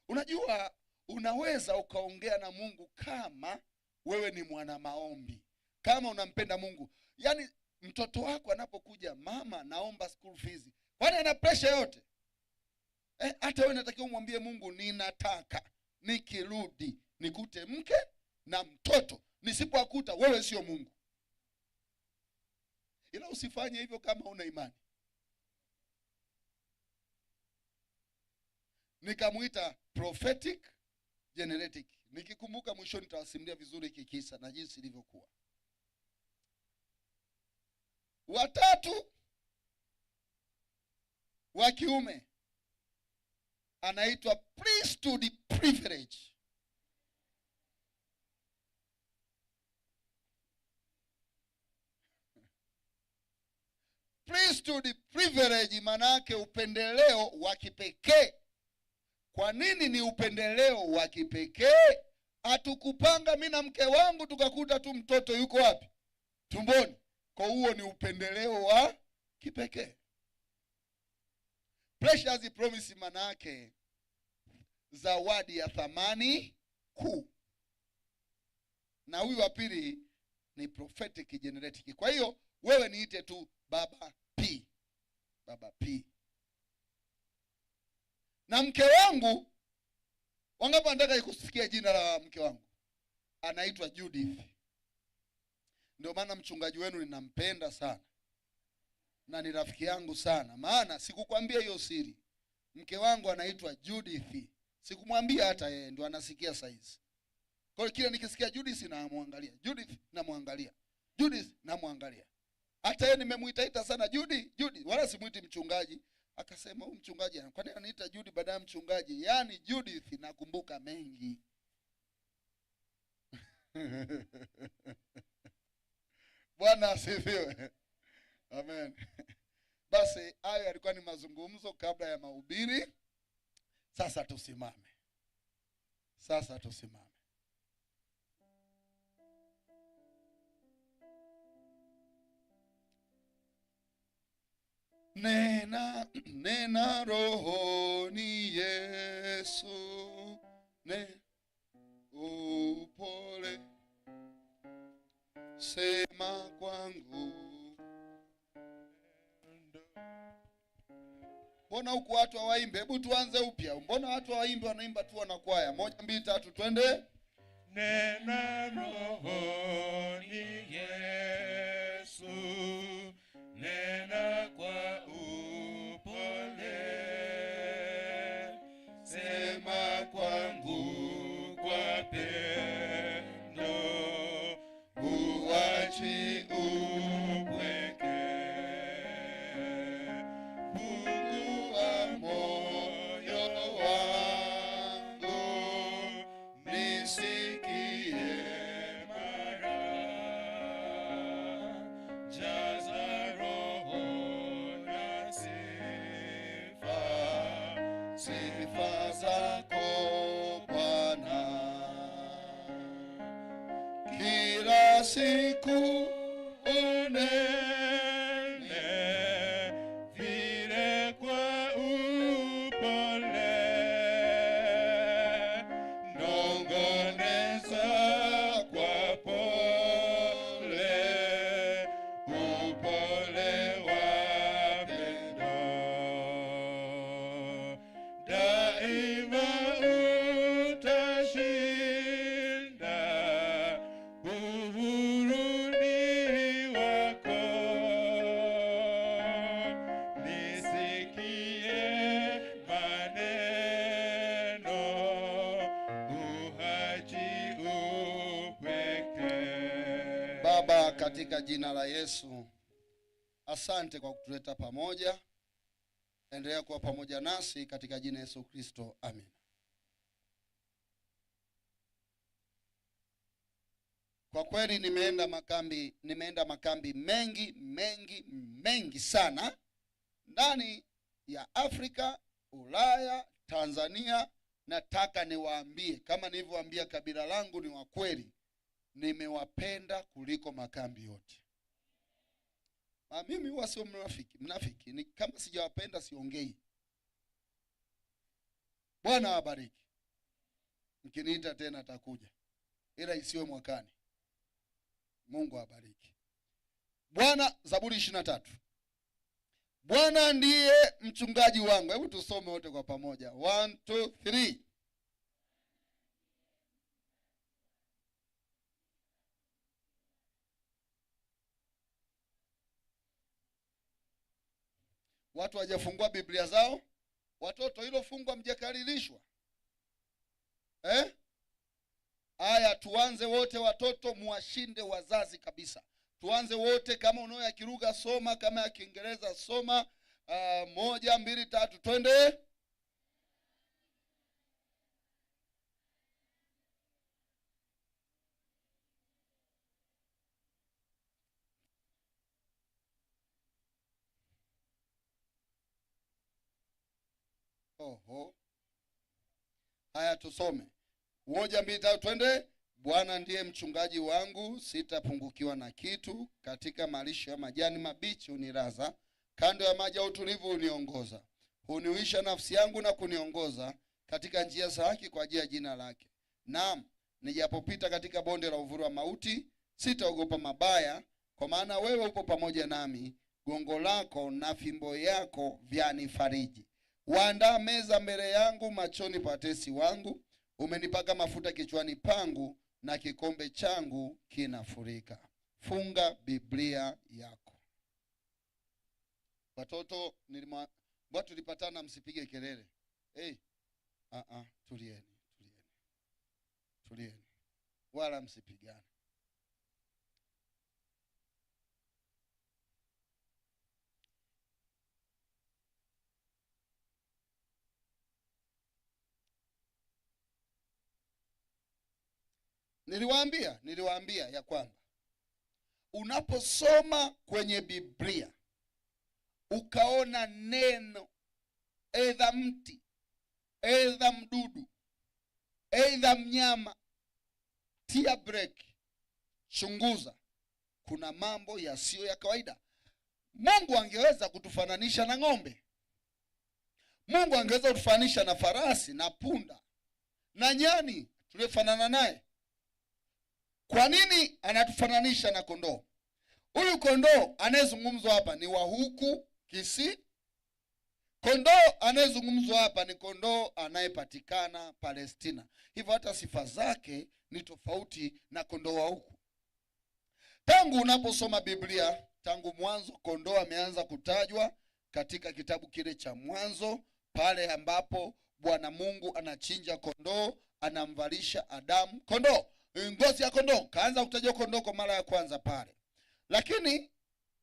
Unajua, unaweza ukaongea na Mungu kama wewe ni mwana maombi, kama unampenda Mungu. Yaani mtoto wako anapokuja, mama naomba school fees, kwani ana pressure yote? Hata wewe unatakiwa umwambie Mungu, ninataka nikirudi nikute mke na mtoto, nisipokuta wewe sio Mungu. Ila usifanye hivyo kama una imani. Nikamuita prophetic genetic. Nikikumbuka mwisho nitawasimulia vizuri hiki kisa na jinsi ilivyokuwa. Watatu wa kiume anaitwa priesthood privilege. Priesthood privilege manake upendeleo wa kipekee. Kwa nini ni upendeleo wa kipekee? Hatukupanga mimi na mke wangu tukakuta tu mtoto yuko wapi? Tumboni. Kwa huo ni upendeleo wa kipekee. Precious promise manake zawadi ya thamani kuu. Na huyu wa pili ni prophetic genetic. Kwa hiyo wewe niite tu Baba P. Baba P. Na mke wangu, wangapi wanataka kusikia jina la mke wangu? Anaitwa Judith. Ndio maana mchungaji wenu ninampenda sana na ni rafiki yangu sana, maana sikukwambia hiyo siri. Mke wangu anaitwa Judith, sikumwambia hata yeye, ndio anasikia saizi. Kwa hiyo kila nikisikia Judith namwangalia, Judith namwangalia, Judith namwangalia. Hata yeye nimemuitaita sana Judy, Judy, wala simuiti mchungaji. Akasema huyu mchungaji kwa nini anaita Judy baada ya mchungaji? Yaani Judith nakumbuka mengi. Bwana asifiwe. Amen. Basi hayo yalikuwa ni mazungumzo kabla ya mahubiri. Sasa tusimame. Sasa tusimame. Nena rohoni Yesu, upole sema kwangu. Mbona huku watu hawaimbe? Hebu tuanze upya. Mbona watu hawaimbe, wanaimba tu na kwaya? 1 2 3 twende. Nena rohoni Yesu, nena kwa upole, sema kwangu kwa pendo, uachi upweke, fungua moyo wangu, nisikie mara, jaza roho na sifa zako Bwana, kila siku unene vile kwa upole, nongoneza kwa pole, upole wa pendo, daima utashinda, uhuruni Baba, katika jina la Yesu, asante kwa kutuleta pamoja. Endelea kuwa pamoja nasi katika jina Yesu Kristo. Amen. Kwa kweli nimeenda makambi mengi sana ndani ya Afrika, Ulaya, Tanzania. Nataka niwaambie, kama nilivyowaambia kabila langu ni wa kweli, nimewapenda kuliko makambi yote. Mimi huwa sio mnafiki. Ni kama sijawapenda siongei. Bwana wabariki. Mkiniita tena atakuja, ila isiwe mwakani. Mungu awabariki. Bwana, Zaburi 23. Bwana ndiye mchungaji wangu. Hebu tusome wote kwa pamoja. 1 2 3. Watu hawajafungua Biblia zao. Watoto, hilo fungwa mjekarilishwa. Aya, tuanze wote watoto, muwashinde wazazi kabisa. Tuanze wote, kama unao ya Kiruga soma, kama ya Kiingereza soma. 1 2 3 twende. Oho. Haya, tusome. 1 2 3 twende. Bwana ndiye mchungaji wangu, sitapungukiwa na kitu. Katika malisho ya majani mabichi hunilaza, kando ya maji ya utulivu huniongoza. Huniuisha nafsi yangu na kuniongoza katika njia za haki kwa ajili ya jina lake. Naam, nijapopita katika bonde la uvuli wa mauti, sitaogopa mabaya, kwa maana wewe upo pamoja nami. Gongo lako na fimbo yako vyanifariji. Waandaa meza mbele yangu machoni pa watesi wangu. Umenipaka mafuta kichwani pangu, na kikombe changu kinafurika. Funga Biblia yako. Watoto, watu tulipatana, msipige kelele. Tulieni. Wala msipigane. Niliwaambia ya kwamba unaposoma kwenye Biblia ukaona neno aidha mti, aidha mdudu, aidha mnyama, tia break, chunguza. Kuna mambo yasiyo ya kawaida. Mungu angeweza kutufananisha na ng'ombe. Mungu angeweza kutufananisha na farasi na punda na nyani tuliofanana naye. Kwa nini anatufananisha na kondoo? Huyu kondoo anayezungumzwa hapa ni wa huku Kisii. Kondoo anayezungumzwa hapa ni kondoo anayepatikana Palestina. Hivyo hata sifa zake ni tofauti na kondoo wa huku. Tangu unaposoma Biblia, tangu mwanzo, kondoo ameanza kutajwa katika kitabu kile cha Mwanzo, pale ambapo Bwana Mungu anachinja kondoo, anamvalisha Adamu kondoo, ngozi ya kondoo. Kaanza kutajwa kondoo kwa mara ya kwanza pale. Lakini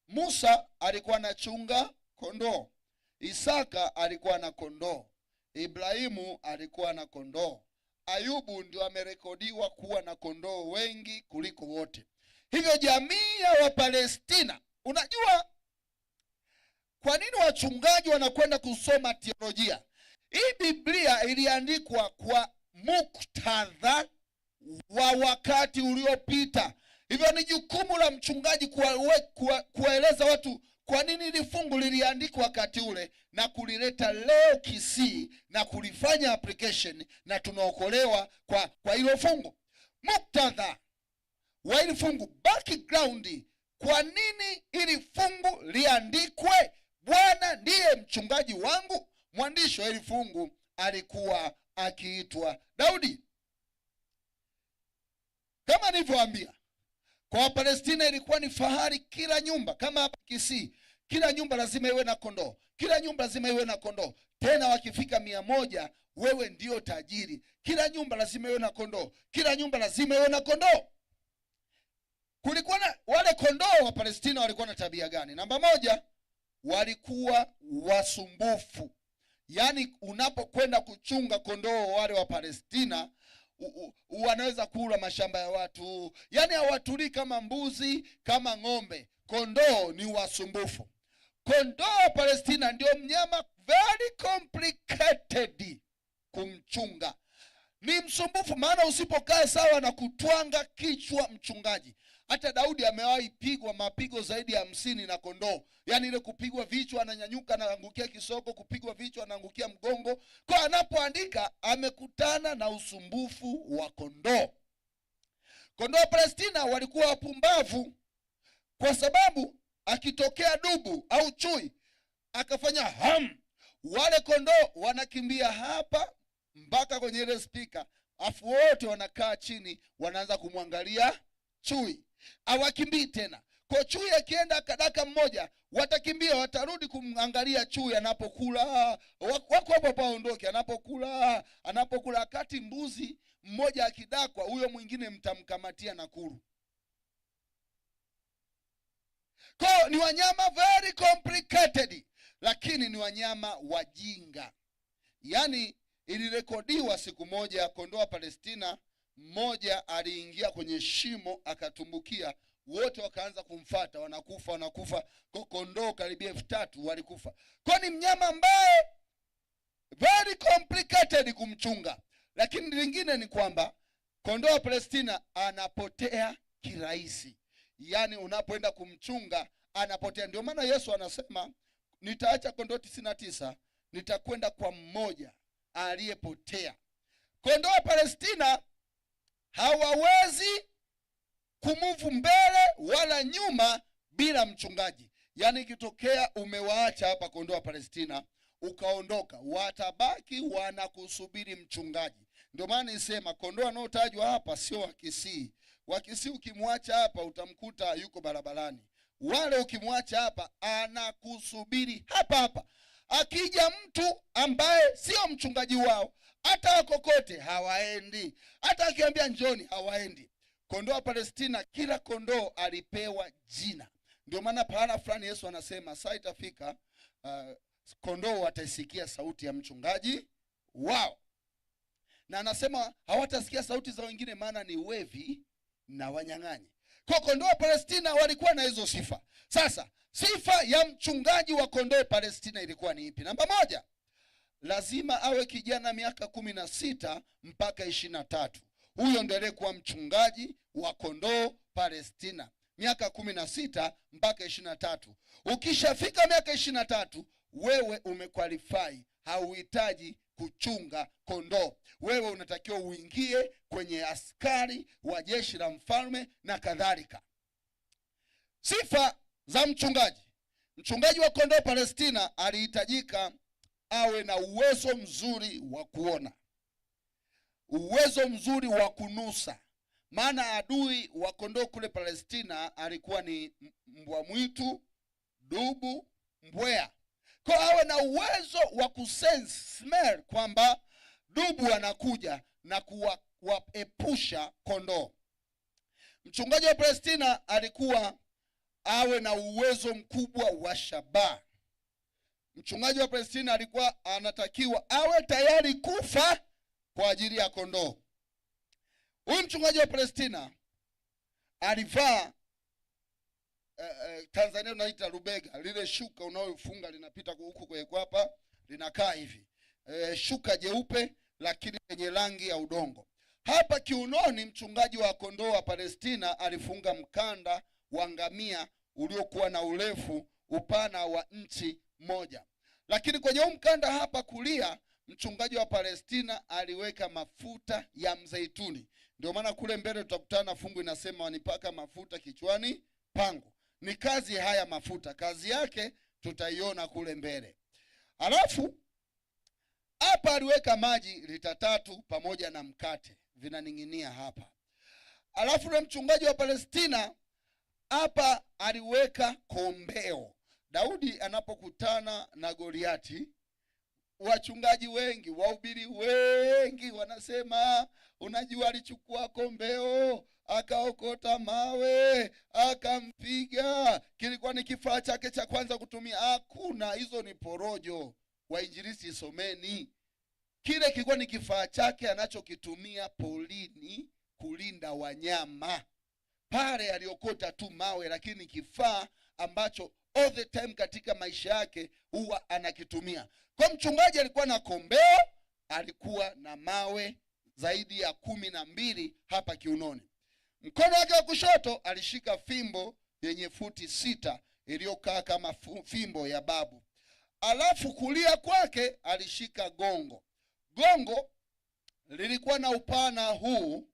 Musa alikuwa anachunga kondoo. Isaka alikuwa na kondoo. Ibrahimu alikuwa na kondoo. Ayubu ndio amerekodiwa kuwa na kondoo wengi kuliko wote. Hivyo jamii ya Wapalestina, unajua kwa nini wachungaji wanakwenda kusoma teolojia? Hii Biblia iliandikwa kwa muktadha wa wakati uliopita. Hivyo ni jukumu la mchungaji kuwaeleza watu kwa nini hili fungu liliandikwa wakati ule na kulileta leo Kisii na kulifanya application, na tunaokolewa kwa hilo fungu. Muktadha wa hili fungu, background, kwa nini hili fungu liandikwe? Bwana ndiye mchungaji wangu. Mwandishi wa hili fungu alikuwa akiitwa Daudi. Kama nilivyowaambia, kwa Wapalestina ilikuwa ni fahari kila nyumba. Kama hapa Kisii, kila nyumba lazima iwe na kondoo. Kila nyumba lazima iwe na kondoo. Tena wakifika 100, wewe ndio tajiri. Kila nyumba lazima iwe na kondoo. Kila nyumba lazima iwe na kondoo. kulikuwa na wale kondoo wa Palestina walikuwa na tabia gani? Namba moja, walikuwa wasumbufu. Yaani unapokwenda kuchunga kondoo wale wa Palestina, wanaweza kula mashamba ya watu. Yaani hawatulii kama mbuzi, kama ng'ombe. Kondoo ni wasumbufu. Kondoo wa Palestina ndio mnyama very complicated kumchunga. Ni msumbufu, maana usipokaa sawa na kutwanga kichwa mchungaji. Hata Daudi amewahi pigwa mapigo zaidi ya 50 na kondoo. Yaani ile kupigwa vichwa ananyanyuka na angukia kisoko, kupigwa vichwa anaangukia mgongo. Kwa anapoandika amekutana na usumbufu wa kondoo. Kondoo wa Palestina walikuwa wapumbavu, kwa sababu akitokea dubu au chui akafanya wale kondoo wanakimbia hapa mpaka kwenye ile speaker, afu wote wanakaa chini wanaanza kumwangalia chui. Hawakimbii tena. Kwa chui akienda kadaka mmoja, watakimbia, watarudi kumwangalia chui anapokula. Wako hapo paondoke anapokula. Wakati mbuzi mmoja akidakwa, huyo mwingine mtamkamatia na kuru. Kwa ni wanyama very complicated, lakini ni wanyama wajinga. Yaani ilirekodiwa siku moja ya kondoo wa Palestina, mmoja aliingia kwenye shimo akatumbukia, wote wakaanza kumfuata, wanakufa. Kwa kondoo karibia 3000 walikufa. Kwa ni mnyama ambaye very complicated kumchunga. Lakini lingine ni kwamba kondoo wa Palestina anapotea kirahisi. Yaani unapoenda kumchunga anapotea. Ndio maana Yesu anasema nitaacha kondoo 99, nitakwenda kwa mmoja aliyepotea. Kondoo wa Palestina hawawezi kumuvu mbele wala nyuma bila mchungaji. Yaani ikitokea umewaacha hapa kondoo wa Palestina ukaondoka, watabaki wanakusubiri mchungaji. Ndio maana nisema kondoo wanaotajwa hapa sio Wakisii. Wakisii ukimwacha hapa utamkuta yuko barabarani. Wale ukimwacha hapa anakusubiri hapa hapa. Akija mtu ambaye sio mchungaji wao, hata kokote hawaendi. Hata akiambia njoni hawaendi. Kondoo wa Palestina, kila kondoo alipewa jina. Ndio maana pahala fulani Yesu anasema saa itafika kondoo watasikia sauti ya mchungaji wao. Na anasema hawatasikia sauti za wengine, maana ni wevi na wanyang'anyi. Kwa kondoo wa Palestina walikuwa na hizo sifa. Sasa sifa ya mchungaji wa kondoo Palestina ilikuwa ni ipi? Namba moja, lazima awe kijana miaka 16 mpaka 23. Huyo ndiye alikuwa mchungaji wa kondoo Palestina, miaka 16 mpaka 23. Ukishafika miaka 23, wewe umequalify, hauhitaji kuchunga kondoo. Wewe unatakiwa uingie kwenye askari wa jeshi la mfalme na kadhalika. Sifa za mchungaji. Mchungaji wa kondoo Palestina alihitajika awe na uwezo mzuri wa kuona, uwezo mzuri wa kunusa. Maana adui wa kondoo kule Palestina alikuwa ni mbwa mwitu, dubu, mbweha. Kwa awe na uwezo wa kusense, smell kwamba dubu anakuja na kuwaepusha kondoo. Mchungaji wa Palestina alikuwa awe na uwezo mkubwa wa shabaha. Mchungaji wa Palestina alikuwa anatakiwa awe tayari kufa kwa ajili ya kondoo. Huyu mchungaji wa Palestina alivaa Tanzania unaita rubega, lile shuka unaofunga linapita huku kwa hapa, linakaa hivi. Shuka jeupe lakini lenye rangi ya udongo. Hapa kiunoni mchungaji wa kondoo wa Palestina alifunga mkanda wa ngamia uliokuwa na urefu upana wa inchi 1. Lakini kwenye mkanda hapa kulia mchungaji wa Palestina aliweka mafuta ya mzeituni. Ndio maana kule mbele tutakutana fungu inasema wanipaka mafuta kichwani pangu. Ni kazi haya mafuta, kazi yake tutaiona kule mbele. Alafu hapa aliweka maji lita 3 pamoja na mkate vinaning'inia hapa. Alafu yule mchungaji wa Palestina hapa aliweka kombeo. Daudi anapokutana na Goliati, wachungaji wengi, wahubiri wengi wanasema unajua alichukua kombeo, akaokota mawe, akampiga. Kilikuwa ni kifaa chake cha kwanza kutumia? Hakuna, hizo ni porojo. Wainjilisti, someni. Kile kilikuwa ni kifaa chake anachokitumia polini kulinda wanyama. Pale aliokota tu mawe, lakini kifaa ambacho all the time katika maisha yake huwa anakitumia. Kwa mchungaji alikuwa na kombeo, alikuwa na mawe zaidi ya 12 hapa kiunoni. Mkono wake wa kushoto alishika fimbo yenye futi 6 iliyokaa kama fimbo ya babu. Alafu kulia kwake alishika gongo. Gongo lilikuwa na upana huu,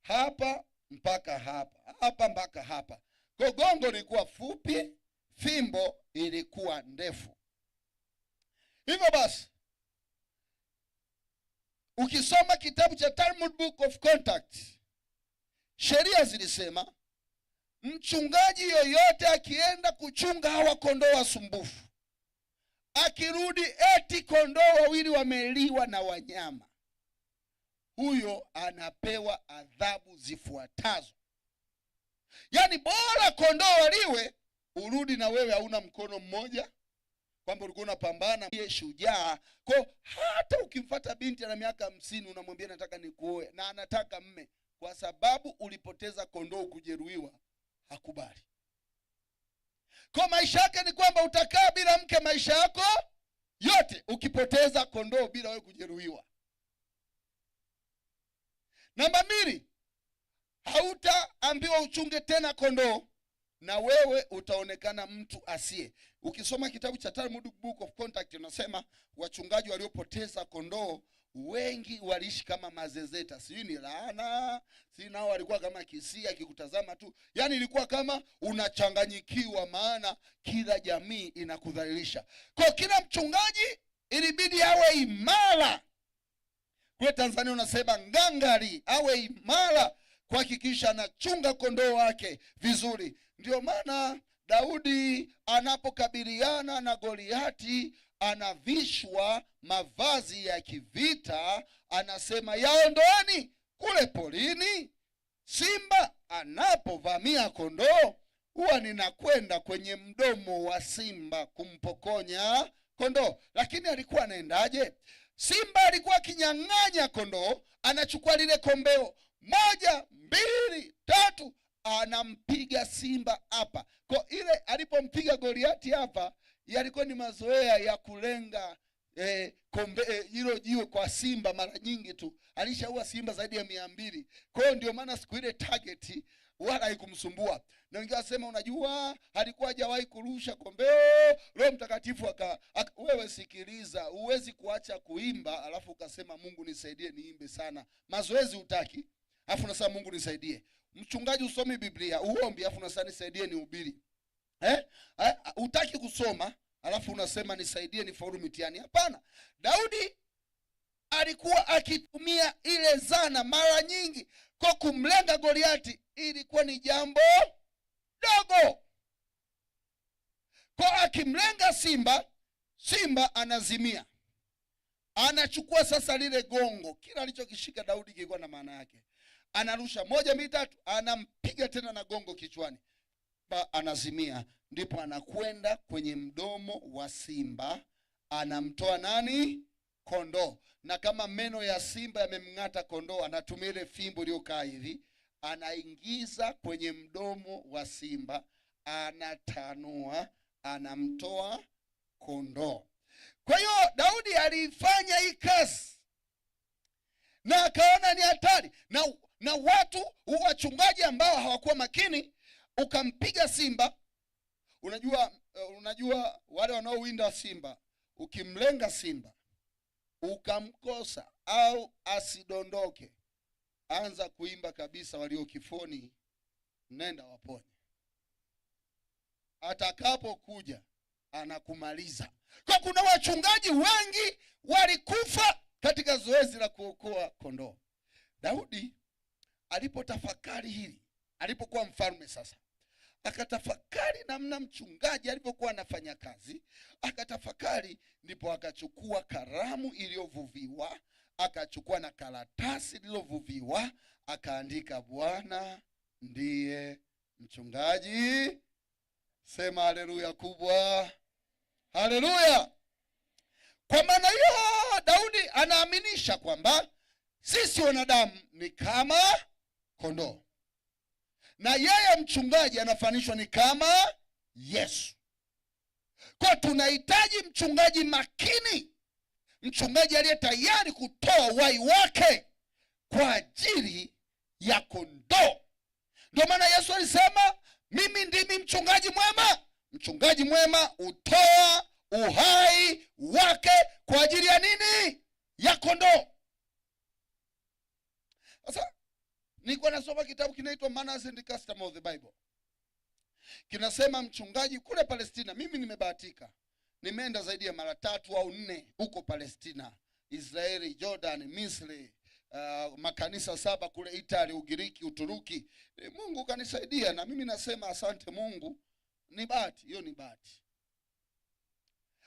hapa mpaka hapa, hapa mpaka hapa. Kwa gongo lilikuwa fupi, fimbo ilikuwa ndefu. Hivyo basi, ukisoma kitabu cha Talmud Book of Conduct, sheria zilisema mchungaji yoyote akienda kuchunga hawa kondoo wasumbufu, akirudi eti kondoo wawili wameliwa na wanyama, huyo anapewa adhabu zifuatazo. Yaani bora kondoo waliwe, urudi na wewe hauna mkono mmoja, kwamba ulikuwa unapambana yeye shujaa. Kwa hata ukimfuata binti ana miaka 50 unamwambia nataka nikuoe na anataka mme, kwa sababu ulipoteza kondoo kujeruhiwa, hakubali. Kwa maisha yake ni kwamba utakaa bila mke maisha yako yote, ukipoteza kondoo bila wewe kujeruhiwa. Namba 2, hautaambiwa uchunge tena kondoo na wewe utaonekana mtu asiye. Ukisoma kitabu cha Talmud Book of Conduct unasema wachungaji waliopoteza kondoo wengi waliishi kama mazezeta, sijui ni laana, si nao walikuwa kama kisia kikutazama tu. Yaani ilikuwa kama unachanganyikiwa, maana kila jamii inakudhalilisha. Kwa kila mchungaji ilibidi awe imara. Kwa Tanzania unasema ngangari, awe imara kuhakikisha anachunga kondoo wake vizuri. Ndio maana Daudi anapokabiliana na Goliati anavishwa mavazi ya kivita, anasema yaondoeni kule polini. Simba anapovamia kondoo, huwa ninakwenda kwenye mdomo wa simba kumpokonya kondoo. Lakini alikuwa anaendaje? Simba alikuwa akinyang'anya kondoo, anachukua lile kombeo 1, 2, 3, anampiga simba hapa. Kwa ile alipompiga Goliati hapa, yalikuwa ni mazoea ya kulenga hilo jiwe kwa simba. Mara nyingi tu alishaua simba zaidi ya 200. Kwa hiyo ndio maana siku ile target wala haikumsumbua. Na wengine wasema unajua alikuwa hajawahi kurusha kombeo. Roho Mtakatifu wewe sikiliza, huwezi kuacha kuimba alafu ukasema Mungu nisaidie niimbe sana. Mazoezi utaki, alafu unasema Mungu nisaidie. Mchungaji usomi Biblia, uombi alafu unasema nisaidie nihubiri. Utaki kusoma alafu unasema nisaidie nifaulu mitihani. Hapana. Daudi alikuwa akitumia ile zana mara nyingi. Kwa kumlenga Goliati ilikuwa ni jambo dogo. Kwa akimlenga simba, simba anazimia. Anachukua sasa lile gongo, kila alichokishika Daudi kilikuwa na maana yake. Anarusha 1, 2, 3, anampiga tena na gongo kichwani, anazimia. Ndipo anakwenda kwenye mdomo wa simba, anamtoa nani? Kondoo. Na kama meno ya simba yamemng'ata kondoo, anatumia ile fimbo iliyokaa hivi, anaingiza kwenye mdomo wa simba, anatanua, anamtoa kondoo. Kwa hiyo Daudi alifanya hii kazi na akaona ni hatari. Na watu wachungaji ambao hawakuwa makini, ukampiga simba. Unajua wale wanaowinda simba, ukimlenga simba ukamkosa au asidondoke, anza kuimba kabisa walio kifoni, nenda waponye. Atakapokuja anakumaliza. Kwa kuna wachungaji wengi walikufa katika zoezi la kuokoa kondoo. Daudi alipotafakari hili, alipokuwa mfalme sasa, akatafakari namna mchungaji alipokuwa anafanya kazi, akatafakari, ndipo akachukua karamu iliyovuviwa, akachukua na karatasi lilovuviwa, akaandika Bwana ndiye mchungaji. Sema haleluya kubwa, haleluya. Kwa maana hiyo Daudi anaaminisha kwamba sisi wanadamu ni kama kondoo, na yeye mchungaji anafanishwa ni kama Yesu. Kwa tunahitaji mchungaji makini, mchungaji aliye tayari kutoa uhai wake kwa ajili ya kondoo. Ndio maana Yesu alisema mimi ndimi mchungaji mwema. Mchungaji mwema hutoa uhai wake kwa ajili ya nini? Ya kondoo. Sasa nilikuwa nasoma kitabu kinaitwa Manners and Customs of the Bible. Kinasema mchungaji kule Palestina, mimi nimebahatika, nimeenda zaidi ya mara 3 au 4 huko Palestina, Israeli, Jordan, Misri, makanisa 7 kule Italy, Ugiriki, Uturuki. Mungu kanisaidia, na mimi nasema asante Mungu. Ni bahati, hiyo ni bahati.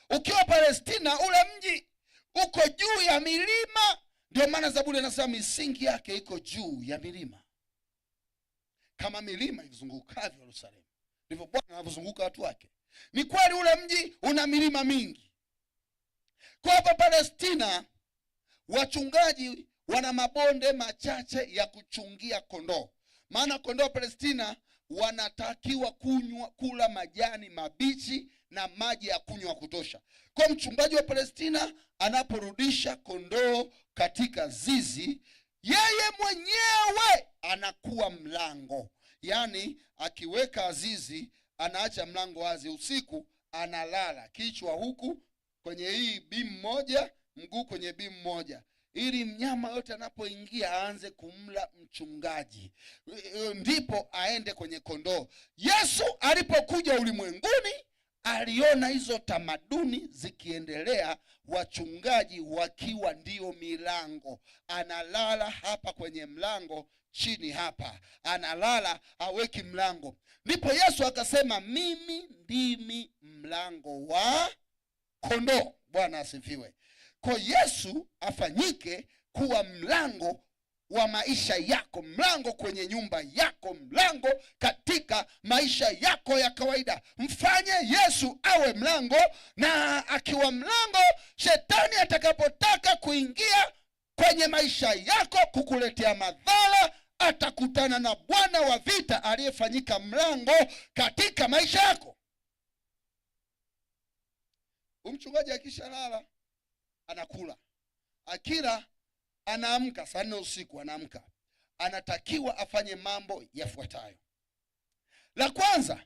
Ukiwa Palestina, ule mji uko juu ya milima, ndio maana Zaburi inasema misingi yake iko juu ya milima. Kama milima izungukavyo Yerusalemu, ndivyo Bwana anavyozunguka watu wake. Ni kweli ule mji una milima mingi. Kwa hapa Palestina wachungaji wana mabonde machache ya kuchungia kondoo. Maana kondoo Palestina wanatakiwa kula majani mabichi na maji ya kunywa kutosha. Kwa mchungaji wa Palestina anaporudisha kondoo katika zizi, yeye mwenyewe anakuwa mlango. Yaani akiweka zizi anaacha mlango wazi, usiku analala kichwa huku kwenye hii bimu moja, mguu kwenye bimu moja, ili mnyama yote anapoingia aanze kumla mchungaji, ndipo aende kwenye kondoo. Yesu alipokuja ulimwenguni aliona hizo tamaduni zikiendelea, wachungaji wakiwa ndio milango. Analala hapa kwenye mlango, chini hapa analala, haweki mlango. Ndipo Yesu akasema mimi ndimi mlango wa kondoo. Bwana asifiwe. Kwa Yesu afanyike kuwa mlango wa maisha yako, mlango kwenye nyumba yako, mlango katika maisha yako ya kawaida. Mfanye Yesu awe mlango, na akiwa mlango, shetani atakapotaka kuingia kwenye maisha yako kukuletea madhara, atakutana na Bwana wa vita aliyefanyika mlango katika maisha yako. Mchungaji akishalala anakula, akila anaamka saa 4 usiku, anaamka, anatakiwa afanye mambo yafuatayo. La kwanza,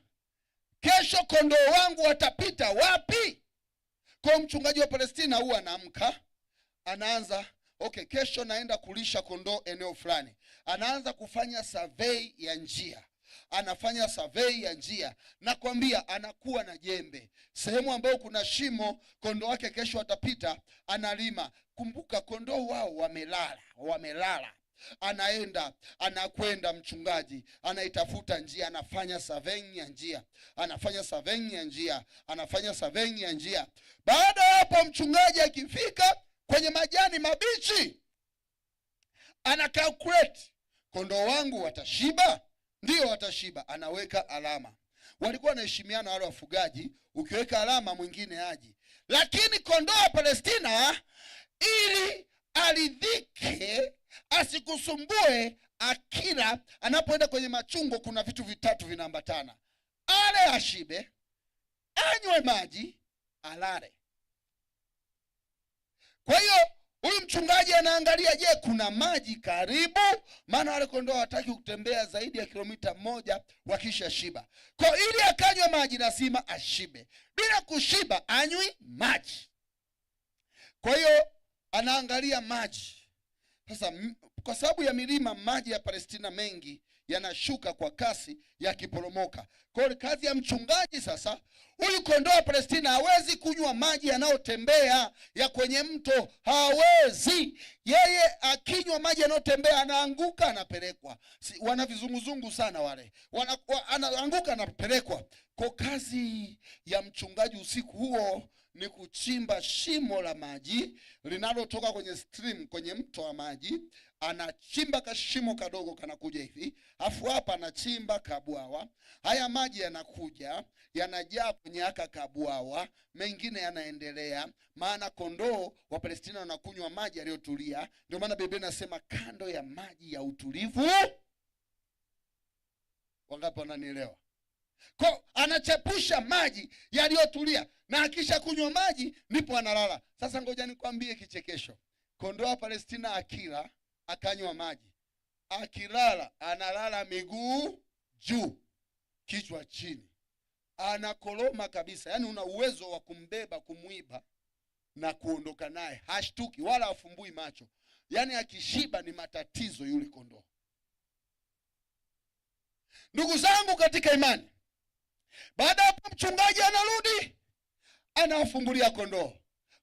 kesho kondoo wangu watapita wapi? Kwa mchungaji wa Palestina huwa anaamka, anaanza kesho naenda kulisha kondoo eneo fulani. Anaanza kufanya survey ya njia. Anafanya survey ya njia, nakwambia anakuwa na jembe. Sehemu ambayo kuna shimo kondoo wake kesho atapita, analima. Kumbuka kondoo wao wamelala. Anakwenda mchungaji, anaitafuta njia, anafanya survey ya njia. Baada ya hapo mchungaji akifika kwenye majani mabichi, ana calculate, kondoo wangu watashiba? Ndio watashiba. Anaweka alama. Walikuwa wanaheshimiana wale wafugaji, ukiweka alama mwingine haji. Lakini kondoo wa Palestina, ili aridhike, asikusumbue, akila, anapoenda kwenye machungo kuna vitu 3 vinaambatana: ale ashibe, anywe maji, alale. Kwa hiyo huyu mchungaji anaangalia, je, kuna maji karibu? Maana wale kondoo hawataki kutembea zaidi ya kilomita 1 wakisha shiba. Kwa ili akanywe maji lazima ashibe. Bila kushiba anywi maji. Kwa hiyo anaangalia maji. Sasa kwa sababu ya milima, maji ya Palestina mengi yanashuka kwa kasi yakiporomoka. Kwa hiyo kazi ya mchungaji sasa, huyu kondoo wa Palestina hawezi kunywa maji yanayotembea ya kwenye mto, hawezi. Yeye akinywa maji yanayotembea anaanguka, anapelekwa. Wana vizunguzungu sana wale, anaanguka, anapelekwa. Kwa kazi ya mchungaji usiku huo ni kuchimba shimo la maji linalotoka kwenye stream, kwenye mto wa maji. Anachimba kashimo kadogo kanakuja hivi, afu hapa anachimba kabwawa. Haya maji yanakuja yanajaa kwenye aka kabwawa, mengine yanaendelea, maana kondoo wa Palestina wanakunywa maji yaliyotulia. Ndio maana Biblia inasema kando ya maji ya utulivu. Wangapi wananielewa? Kwa anachepusha maji yaliyotulia, na akisha kunywa maji ndipo analala. Sasa ngoja nikwambie kichekesho. Kondoo wa Palestina akila akanywa maji, akilala analala miguu juu kichwa chini, anakoloma kabisa. Yaani una uwezo wa kumbeba, kumuiba na kuondoka naye, hashtuki wala afumbui macho. Yaani akishiba ni matatizo yule kondoo. Ndugu zangu katika imani, baada ya mchungaji anarudi anawafungulia kondoo.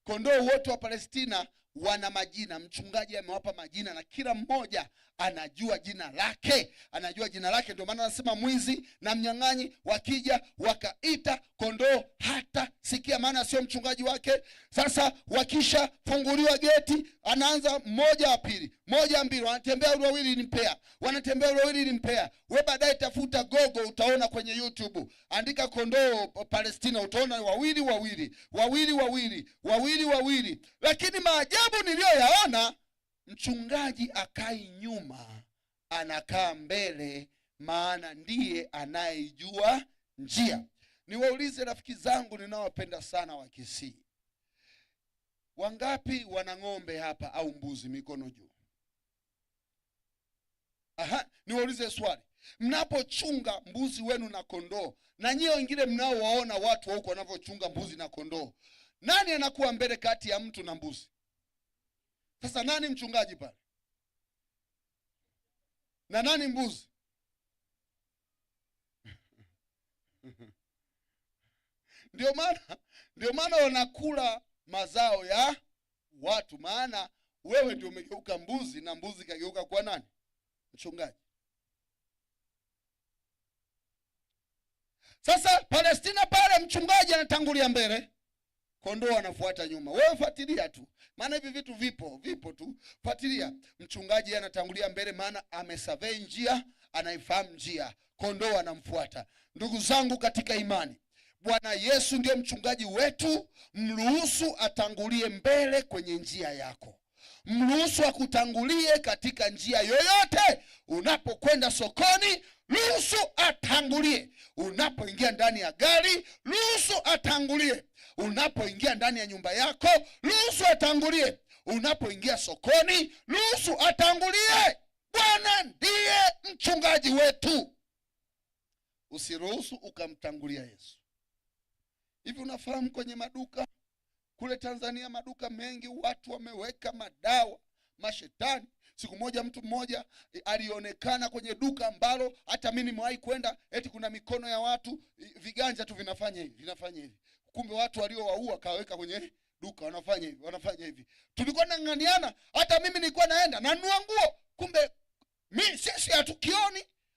Kondoo wote wa Palestina wana majina. Mchungaji amewapa majina na kila mmoja anajua jina lake, anajua jina lake. Ndio maana anasema mwizi na mnyang'anyi wakija wakaita kondoo hata sikia, maana sio mchungaji wake. Sasa wakisha funguliwa geti, anaanza mmoja wa pili, moja mbili, wanatembea wawili ni mpea, wanatembea wawili ni mpea. Wewe baadaye tafuta gogo, utaona kwenye YouTube, andika kondoo Palestina, utaona wawili wawili, wawili wawili, wawili wawili. Lakini maajabu niliyoyaona, mchungaji akai nyuma, anakaa mbele, maana ndiye anayejua njia. Niwaulize rafiki zangu ninaowapenda sana wa Kisii, wangapi wana ng'ombe hapa au mbuzi? Mikono juu. Niwaulize swali. Mnapochunga mbuzi wenu na kondoo, na nyie wengine mnaowaona watu huko wanavyochunga mbuzi na kondoo, nani anakuwa mbele kati ya mtu na mbuzi? Sasa nani mchungaji pale? Na nani mbuzi? Ndio maana wanakula mazao ya watu, maana wewe ndio umegeuka mbuzi na mbuzi kageuka kwa nani? Mchungaji. Sasa Palestina pale mchungaji anatangulia mbele, kondoo anafuata nyuma. Wewe fuatilia tu, maana hivi vitu vipo tu, fuatilia. Mchungaji anatangulia mbele, maana amesurvey njia, anaifahamu njia, kondoo anamfuata. Ndugu zangu katika imani, Bwana Yesu ndiye mchungaji wetu. Mruhusu atangulie mbele kwenye njia yako, mruhusu akutangulie katika njia yoyote. Unapokwenda sokoni, ruhusu atangulie. Unapoingia ndani ya gari, ruhusu atangulie. Unapoingia ndani ya nyumba yako, ruhusu atangulie. Unapoingia sokoni, ruhusu atangulie. Bwana ndiye mchungaji wetu. Usiruhusu ukamtangulia Yesu. Hivi unafahamu kwenye maduka kule Tanzania, maduka mengi watu wameweka madawa, mashetani. Siku moja mtu mmoja alionekana kwenye duka ambalo hata mimi nimewahi kwenda, eti kuna mikono ya watu, viganja tu vinafanya hivi. Kumbe watu waliowaua kaweka kwenye duka, wanafanya hivi. Tulikuwa tunang'aniana, hata mimi nilikuwa naenda nanunua nguo, kumbe sisi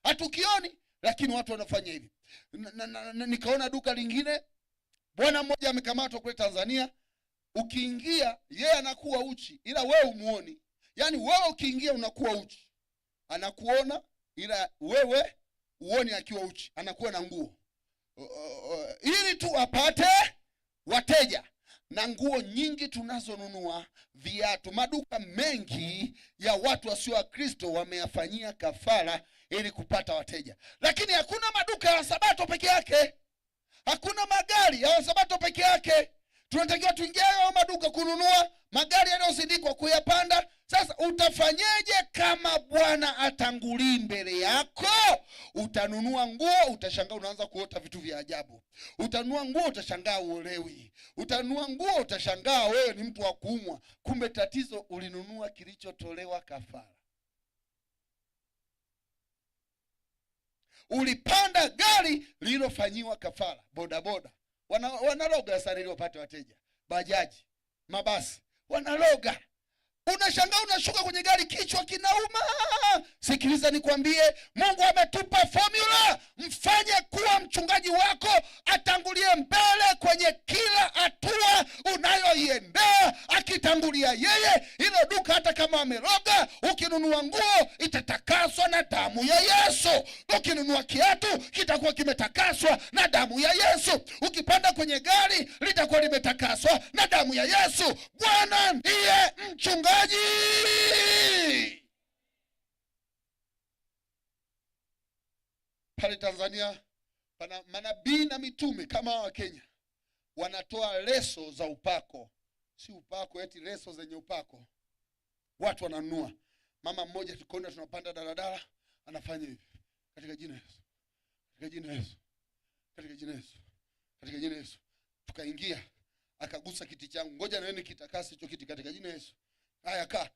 hatukioni, lakini watu wanafanya hivi. Nikaona duka lingine, bwana mmoja amekamatwa kule Tanzania. Ukiingia yeye anakuwa uchi, ila wewe umuoni. Yaani wewe ukiingia unakuwa uchi, anakuona, ila wewe uoni akiwa uchi, anakuwa na nguo ili tu apate wateja. Na nguo nyingi tunazonunua, viatu, maduka mengi ya watu wasio wa Kristo wameyafanyia kafara ili kupata wateja. Lakini hakuna maduka ya Sabato peke yake, hakuna magari ya Sabato peke yake. Tunatakiwa tuingie hayo maduka kununua magari yanayozindikwa, kuyapanda. Sasa utafanyeje kama Bwana atangulii mbele yako? Utanunua nguo, utashangaa unaanza kuota vitu vya ajabu. Utanunua nguo, utashangaa uolewi. Utanunua nguo, utashangaa wewe ni mtu wa kuumwa. Kumbe tatizo ulinunua kilichotolewa kafara. Ulipanda gari lililofanyiwa kafara. Bodaboda wanaloga sana ili wapate wateja. Bajaji, mabasi wanaloga. Unashangaa unashuka kwenye gari kichwa kinauma. Sikiliza nikwambie, Mungu ametupa formula. Mfanye kuwa mchungaji wako, atangulie mbele kwenye kila hatua unayoiendea. Akitangulia yeye, hilo duka hata kama ameroga, ukinunua nguo itatakaswa na damu ya Yesu. Ukinunua kiatu kitakuwa kimetakaswa na damu ya Yesu. Ukipanda kwenye gari litakuwa limetakaswa na damu ya Yesu. Bwana ndiye mchungaji. Pale Tanzania pana manabii na mitume kama wa Kenya, wanatoa leso za upako. Si upako eti leso zenye upako. Watu wananunua. Mama mmoja tukaona tunapanda daladala, anafanya hivi. Katika jina Yesu. Katika jina Yesu. Katika jina Yesu. Katika jina Yesu. Tukaingia, akagusa kiti changu. Ngoja na wewe kitakase hicho kiti katika jina Yesu. Haya kaa.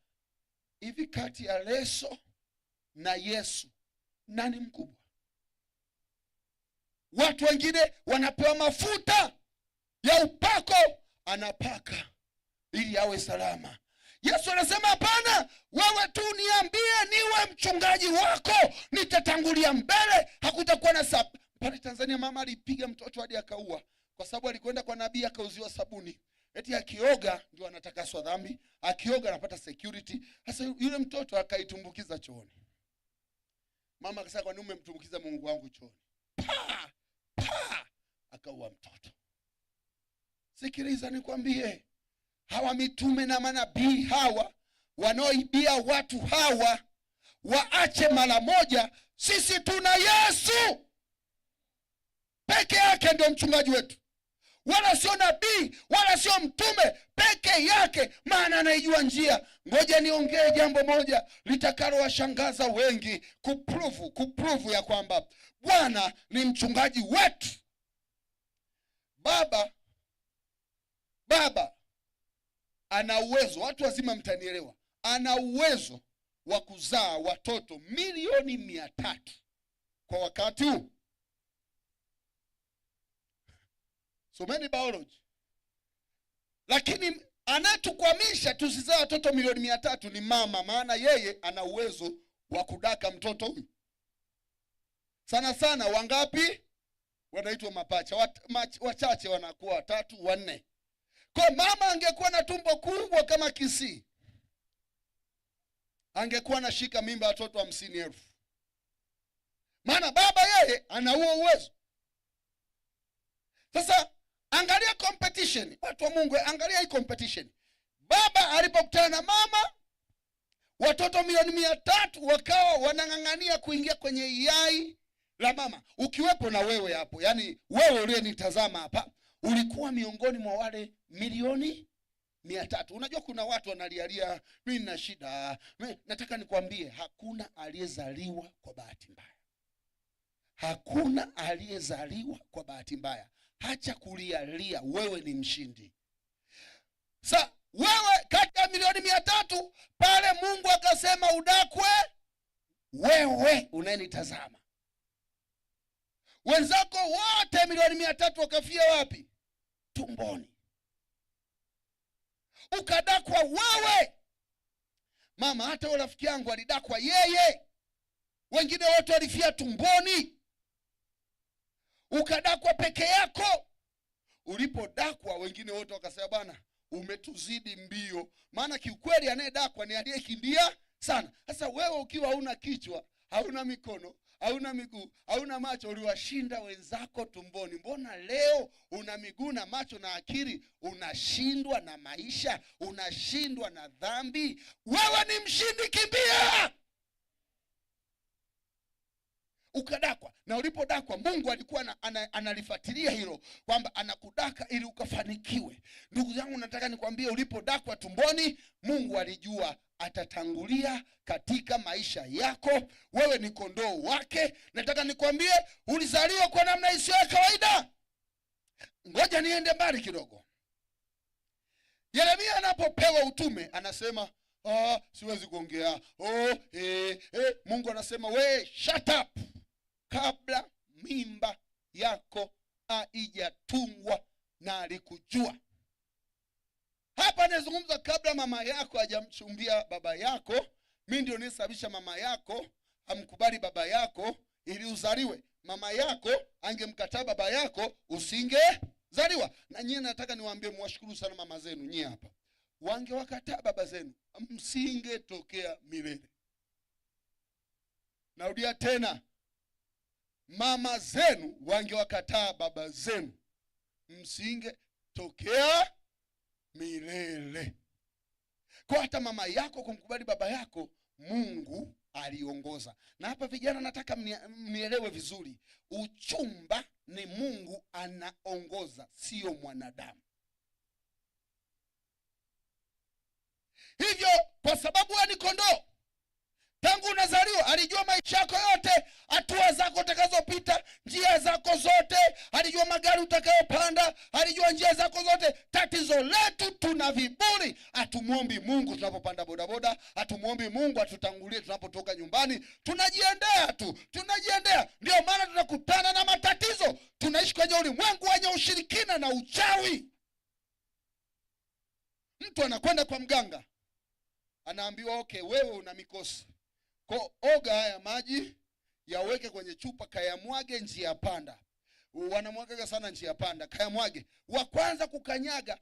Hivi kati ya leso na Yesu nani mkubwa? Watu wengine wanapewa mafuta ya upako, anapaka ili awe salama. Yesu anasema hapana, wewe tu niambie niwe mchungaji wako, nitatangulia mbele, hakutakuwa na sababu. Pale Tanzania mama alipiga mtoto hadi akaua kwa sababu alikwenda kwa nabii akauziwa sabuni. Eti akioga ndio anatakaswa dhambi, akioga anapata security. Sasa yule mtoto akaitumbukiza chooni. Mama akasema kwa nini umemtumbukiza Mungu wangu chooni? Akaua mtoto. Sikiliza nikwambie, hawa mitume na manabii hawa wanaoibia watu hawa waache mara moja. Sisi tuna Yesu peke yake ndio mchungaji wetu, wala sio nabii wala sio mtume, peke yake, maana anaijua njia. Ngoja niongee jambo moja litakalowashangaza wengi, kuprove ya kwamba Bwana ni mchungaji wetu. Baba ana uwezo, watu wazima mtanielewa, ana uwezo wa kuzaa watoto 1,300,000 kwa wakati huu. Someni biology. Lakini anatukwamisha tusizae watoto 1,300,000 ni mama, maana yeye ana uwezo wa kudaka mtoto huyu. Sana sana wangapi wanaitwa mapacha? Wachache wanakuwa 3, 4. Kwa mama angekuwa na tumbo kubwa kama Kisii, angekuwa anashika mimba watoto 50,000. Maana baba yeye ana huo uwezo. Sasa angalia competition, watu wa Mungu, angalia hii competition. Baba alipokutana na mama, watoto 1,300,000 wakawa wanang'ang'ania kuingia kwenye yai la mama. Ukiwepo na wewe hapo, yani wewe uliyenitazama hapa, ulikuwa miongoni mwa wale 1,300,000. Unajua kuna watu wanalialia, mimi nina shida. Nataka nikwambie, hakuna aliyezaliwa kwa bahati mbaya. Hakuna aliyezaliwa kwa bahati mbaya. Hacha kulialia, wewe ni mshindi. Sa wewe kati ya 1,300,000 pale Mungu akasema udakwe wewe unayenitazama. Wenzako wote 1,300,000 wakafia wapi? Tumboni. Ukadakwa wewe. Mama, hata yule rafiki yangu alidakwa yeye. Wengine wote walifia tumboni. Ukadakwa peke yako. Ulipodakwa wengine wote wakasema bwana, umetuzidi mbio. Maana kiukweli anayedakwa ni aliyekimbia sana. Sasa wewe ukiwa hauna kichwa, hauna mikono, hauna miguu, hauna macho, uliwashinda wenzako tumboni. Mbona leo una miguu na macho na akili, unashindwa na maisha, unashindwa na dhambi? Wewe ni mshindi, kimbia. Ukadakwa. Na ulipodakwa Mungu alikuwa analifuatilia hilo, kwamba anakudaka ili ukafanikiwe. Ndugu zangu, nataka nikwambie, ulipodakwa tumboni, Mungu alijua atatangulia katika maisha yako. Wewe ni kondoo wake. Nataka nikwambie, ulizaliwa kwa namna isiyo ya kawaida. Ngoja niende mbali kidogo. Yeremia anapopewa utume anasema, siwezi kuongea. Mungu anasema, we shut up. Kabla mimba yako haijatungwa na alikujua. Hapa nazungumza kabla mama yako hajamchumbia baba yako. Mimi ndio nisababisha mama yako amkubali baba yako ili uzaliwe. Mama yako angemkataa baba yako usingezaliwa. Na nyinyi nataka niwaambie, mwashukuru sana mama zenu nyinyi hapa. Wangewakataa baba zenu, msingetokea milele. Narudia tena, mama zenu wangewakataa baba zenu, msingetokea milele. Kwa hata mama yako kumkubali baba yako, Mungu aliongoza. Na hapa vijana nataka mnielewe vizuri. Uchumba ni Mungu anaongoza, sio mwanadamu. Hivyo kwa sababu wewe ni kondoo, tangu unazaliwa alijua maisha yako yote, hatua zako utakazopita, njia zako zote, alijua magari utakayopanda, alijua njia zako zote. Tatizo letu tuna viburi, hatumuombi Mungu tunapopanda bodaboda, hatumuombi Mungu atutangulie tunapotoka nyumbani. Tunajiendea tu, tunajiendea. Ndio maana tunakutana na matatizo. Tunaishi kwenye ulimwengu wenye ushirikina na uchawi. Mtu anakwenda kwa mganga, anaambiwa okay, wewe una mikosi, kwa oga haya maji yaweke kwenye chupa, kayamwage njia panda. Wanamwagaga sana njia panda, kayamwage. Wa kwanza kukanyaga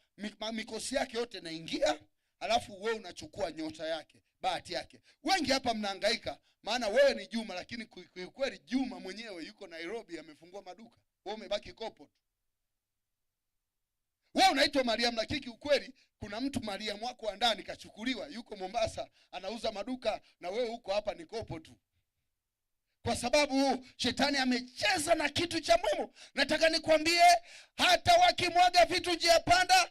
mikosi yake yote naingia, alafu wewe unachukua nyota yake, bahati yake. Wengi hapa mnahangaika maana wewe ni Juma, lakini kweli Juma mwenyewe yuko Nairobi amefungua maduka. Wewe umebaki kopo tu. Wewe unaitwa Mariam, lakini ukweli kuna mtu Mariam wako wa ndani kachukuliwa, yuko Mombasa anauza maduka, na wewe uko hapa ni kopo tu. Kwa sababu shetani amecheza na kitu cha muhimu. Nataka nikwambie, hata wakimwaga vitu njia panda,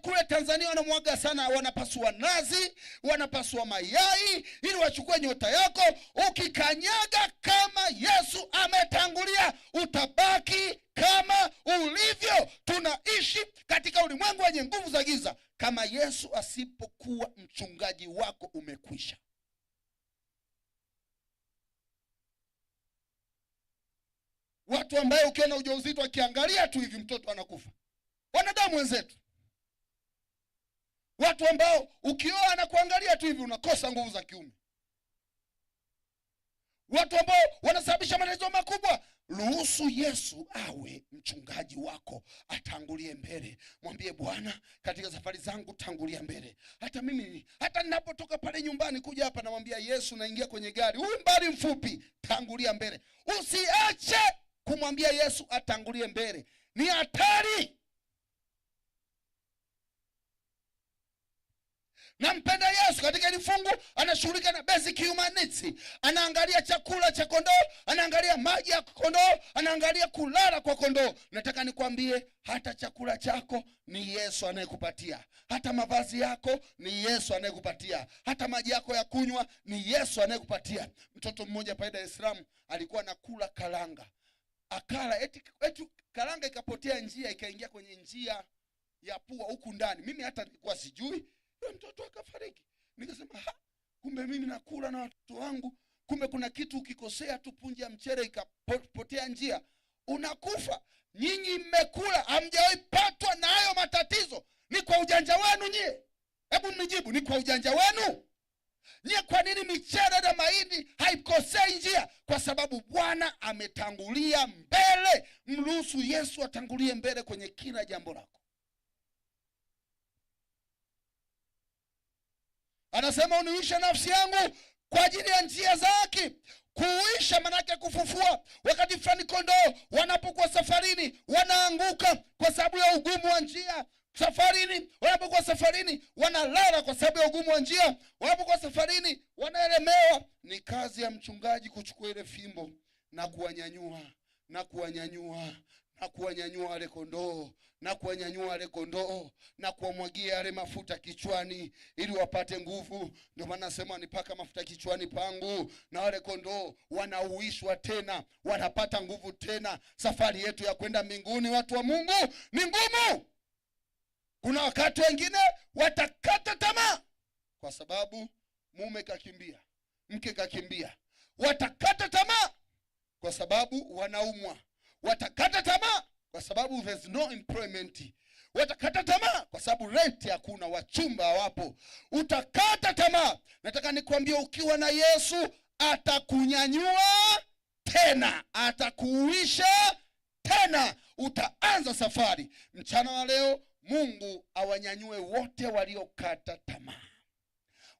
kule Tanzania wanamwaga sana, wanapasua nazi, wanapasua mayai ili wachukue nyota yako. Ukikanyaga kama Yesu ametangulia, utabaki kama ulivyo. Tunaishi katika ulimwengu wenye nguvu za giza. Kama Yesu asipokuwa mchungaji wako, umekwisha. Watu ambaye ukiona ujauzito akiangalia tu hivi mtoto anakufa. Wanadamu wenzetu. Watu ambao ukioa anakuangalia tu hivi unakosa nguvu za kiume. Watu ambao wanasababisha matatizo makubwa. Ruhusu Yesu awe mchungaji wako, atangulie mbele. Mwambie Bwana, katika safari zangu tangulia mbele. Hata mimi, hata ninapotoka pale nyumbani kuja hapa, namwambia Yesu, naingia kwenye gari, huu mbali mfupi, tangulia mbele. Usiache kumwambia Yesu atangulie mbele. Ni hatari. Nampenda Yesu katika hili fungu, anashughulika na basic human needs. Anaangalia chakula cha kondoo, anaangalia maji ya kondoo, anaangalia kulala kwa kondoo. Nataka nikwambie, hata chakula chako ni Yesu anayekupatia. Hata mavazi yako ni Yesu anayekupatia. Hata maji yako ya kunywa ni Yesu anayekupatia. Mtoto mmoja pale Dar es Salaam alikuwa anakula karanga. Akala eti karanga ikapotea njia, ikaingia kwenye njia ya pua huku ndani. Mimi hata nilikuwa sijui. Yule mtoto akafariki. Nikasema kumbe mimi nakula na watoto wangu, kumbe kuna kitu ukikosea tu punje ya mchere ikapotea njia unakufa. Nyinyi mmekula, hamjawahi patwa na hayo matatizo. Ni kwa ujanja wenu nyie? Hebu mnijibu, ni kwa ujanja wenu? Nyie kwa nini michere na mahindi haikosei njia? Kwa sababu Bwana ametangulia mbele. Mruhusu Yesu atangulie mbele kwenye kila jambo lako. Anasema uniisha nafsi yangu kwa ajili ya njia zake. Kuisha manake kufufua. Wakati fulani kondoo wanapokuwa safarini wanaanguka kwa sababu ya ugumu wa njia. Safarini, wanapokuwa safarini wanalala kwa sababu ya ugumu wa njia. Wanapokuwa safarini wanaelemewa. Ni kazi ya mchungaji kuchukua ile fimbo na kuwanyanyua, na kuwanyanyua, na kuwanyanyua wale kondoo, na kuwanyanyua wale kondoo, na kuwamwagia yale mafuta kichwani ili wapate nguvu. Ndio maana nasema nipaka mafuta kichwani pangu, na wale kondoo wanauishwa tena, wanapata nguvu tena. Safari yetu ya kwenda mbinguni, watu wa Mungu, ni ngumu. Kuna wakati wengine watakata tamaa kwa sababu mume kakimbia, mke kakimbia. Watakata tamaa kwa sababu wanaumwa. Watakata tamaa kwa sababu there's no employment. watakata tamaa kwa sababu renti hakuna, wachumba hawapo, utakata tamaa. Nataka nikwambie, ukiwa na Yesu atakunyanyua tena, atakuuisha tena, utaanza safari. Mchana wa leo Mungu awanyanyue wote waliokata tamaa,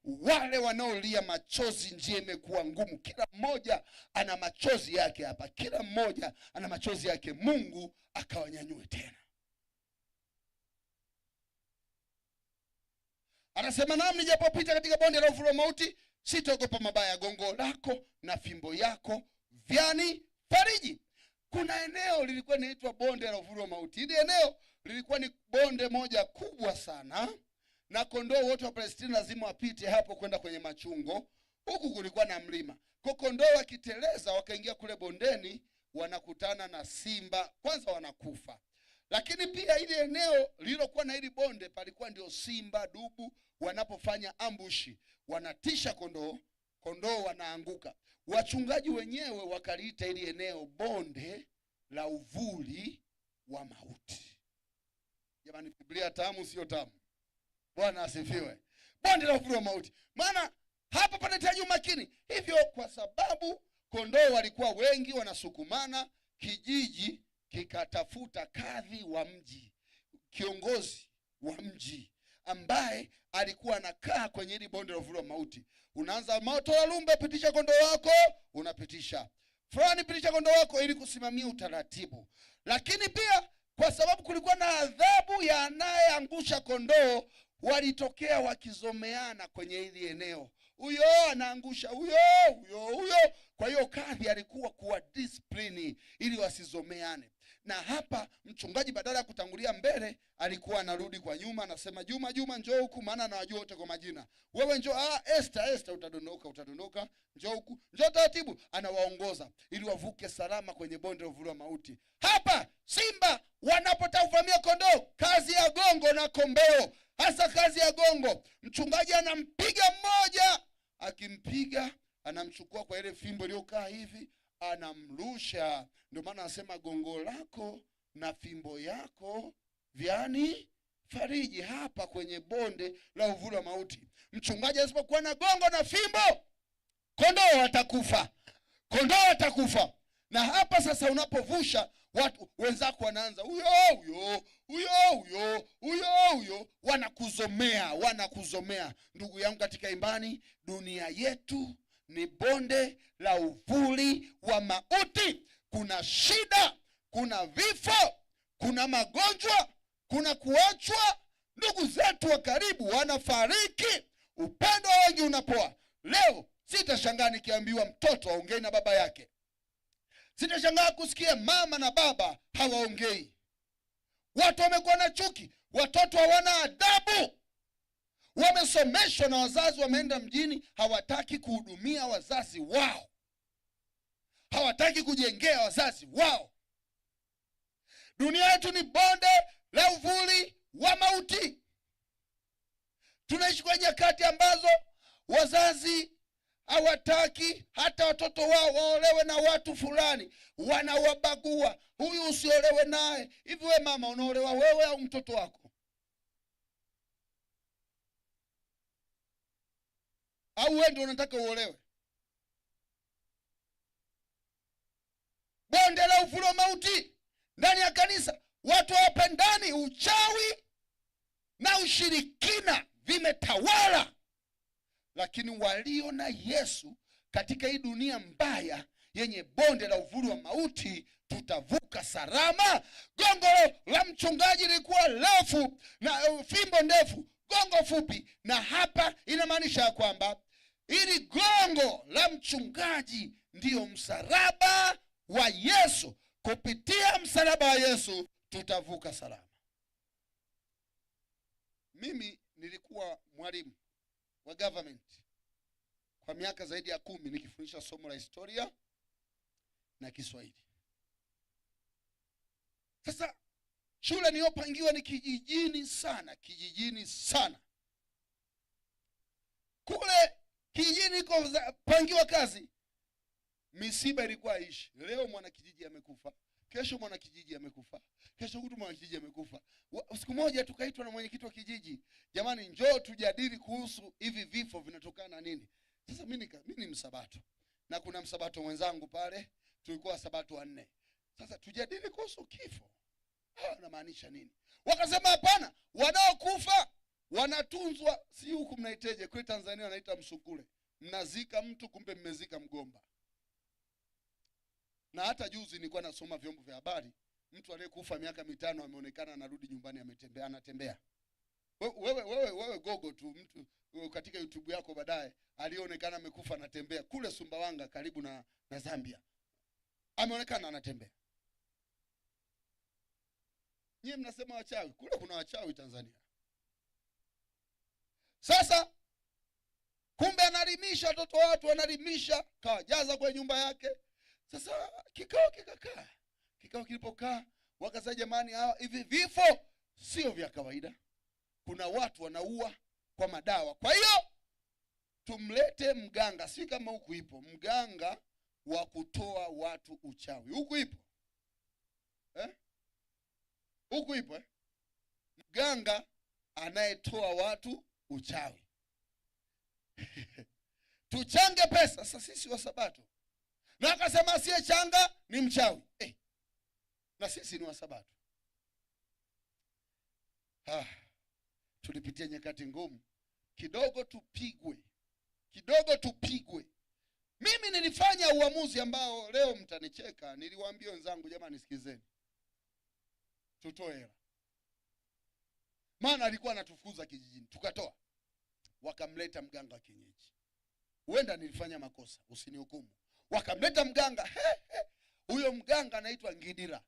wale wanaolia machozi, njia imekuwa ngumu. Kila mmoja ana machozi yake hapa, kila mmoja ana machozi yake. Mungu akawanyanyue tena. Anasema, nami nijapopita katika bonde la uvuli wa mauti, sitaogopa mabaya, gongo lako na fimbo yako vyani fariji. Kuna eneo lilikuwa linaitwa bonde la uvuli wa mauti. Hili eneo lilikuwa ni bonde moja kubwa sana, na kondoo wote wa Palestina lazima wapite hapo kwenda kwenye machungo. Huku kulikuwa na mlima, kwa kondoo wakiteleza wakaingia kule bondeni, wanakutana na simba, kwanza wanakufa. Lakini pia ile eneo lililokuwa na hili bonde palikuwa ndio simba, dubu wanapofanya ambushi, wanatisha kondoo, kondoo wanaanguka. Wachungaji wenyewe wakaliita hili eneo bonde la uvuli wa mauti. Jamani, Biblia tamu sio tamu? Bwana asifiwe. Bonde la uvuli wa mauti, maana hapa panahitaji umakini. Hivyo kwa sababu kondoo walikuwa wengi wanasukumana, kijiji kikatafuta kadhi wa mji, kiongozi wa mji ambaye alikuwa anakaa kwenye hili bonde la uvuli wa mauti. Unaanza, moto wa lumbe, pitisha kondoo wako, unapitisha. Fulani, pitisha kondoo wako, ili kusimamia utaratibu. Lakini pia kwa sababu kulikuwa na adhabu ya anayeangusha kondoo, walitokea wakizomeana kwenye hili eneo. Huyo anaangusha huyo. Kwa hiyo kadhi alikuwa kuwa discipline ili wasizomeane. Na hapa mchungaji badala ya kutangulia mbele alikuwa anarudi kwa nyuma, anasema, Juma njoo huku, maana anawajua wote kwa majina. Wewe njoo, Esther utadondoka, njoo huku, njoo taratibu. Anawaongoza ili wavuke salama kwenye bonde la uvuli wa mauti. Hapa simba wanapotaka kuvamia kondoo, kazi ya gongo na kombeo, hasa kazi ya gongo. Mchungaji anampiga mmoja, akimpiga anamchukua kwa ile fimbo iliyokaa hivi, anamrusha. Ndio maana anasema, gongo lako na fimbo yako vyani fariji. Hapa kwenye bonde la uvuli wa mauti, mchungaji asipokuwa na gongo na fimbo, kondoo watakufa. Na hapa sasa unapovusha, watu wenzako wanaanza huyo, wanakuzomea. Ndugu yangu katika imani, dunia yetu ni bonde la uvuli wa mauti. Kuna shida, kuna vifo, kuna magonjwa, kuna kuachwa. Ndugu zetu wa karibu wanafariki, upendo wengi unapoa. Leo sitashangaa nikiambiwa mtoto aongei na baba yake. Sitashangaa kusikia mama na baba hawaongei. Watu wamekuwa na chuki, watoto hawana adabu. Wamesomeshwa na wazazi, wameenda mjini, hawataki kuhudumia wazazi wao, hawataki kujengea wazazi wao. Dunia yetu ni bonde la uvuli wa mauti. Tunaishi kwenye nyakati ambazo wazazi hawataki hata watoto wao waolewe na watu fulani, wanawabagua. Huyu usiolewe naye. Hivi wewe mama, unaolewa wewe au mtoto wako? Au wewe ndio unataka uolewe? Bonde la uvuli wa mauti ndani ya kanisa, watu hawapendani, uchawi na ushirikina vimetawala. Lakini walio na Yesu katika hii dunia mbaya yenye bonde la uvuli wa mauti, tutavuka salama. Gongo la mchungaji lilikuwa refu na fimbo ndefu, gongo fupi. Na hapa inamaanisha ya kwamba ili gongo la mchungaji ndiyo msalaba wa Yesu. Kupitia msalaba wa Yesu tutavuka salama. Mimi nilikuwa mwalimu wa government kwa miaka zaidi ya 10 nikifundisha somo la historia na Kiswahili. Sasa shule niliyopangiwa ni kijijini sana. Kule kijijini pangiwa kazi, misiba ilikuwa ishi. Leo mwana kijiji amekufa, kesho mwana kijiji amekufa, kesho kutu mwana kijiji amekufa. Siku moja tukaitwa na mwenyekiti wa kijiji, jamani njoo tujadili kuhusu hivi vifo vinatokana na nini. Sasa mimi ni msabato na kuna msabato mwenzangu pale, tulikuwa sabato wa 4. Sasa tujadili kuhusu kifo. Wanamaanisha nini? Wakasema hapana, wanaokufa wanatunzwa, si huku mnaiteje kwa Tanzania wanaita msukule. Mnazika mtu kumbe mmezika mgomba. Na hata juzi nilikuwa nasoma vyombo vya habari, mtu aliyekufa miaka 5 ameonekana anarudi nyumbani anatembea. Wewe gogo tu mtu katika YouTube yako baadaye alionekana amekufa anatembea kule Sumbawanga karibu na Zambia. Ameonekana anatembea. Nyie mnasema wachawi, kule kuna wachawi Tanzania. Sasa kumbe analimisha watoto watu, analimisha kawajaza kwa nyumba yake. Sasa kikao kikakaa. Kikao kilipokaa wakasema jamani, hivi vifo sio vya kawaida. Kuna watu wanaua kwa madawa. Kwa hiyo tumlete mganga, si kama huku ipo mganga wa kutoa watu uchawi. Huku ipo? Huku ipo? Mganga anayetoa watu uchawi. Tuchange pesa. Sasa sisi wa Sabato. Na akasema asiye changa ni mchawi. Na sisi ni wa Sabato. Tulipitia nyakati ngumu. Kidogo tupigwe. Mimi nilifanya uamuzi ambao leo mtanicheka. Niliwaambia wenzangu, jamani sikizeni, tutoe hela. Maana alikuwa anatufukuza kijijini. Tukatoa. Wakamleta mganga wa kienyeji. Huenda nilifanya makosa, usinihukumu. Wakamleta mganga. Huyo mganga anaitwa Ngidira.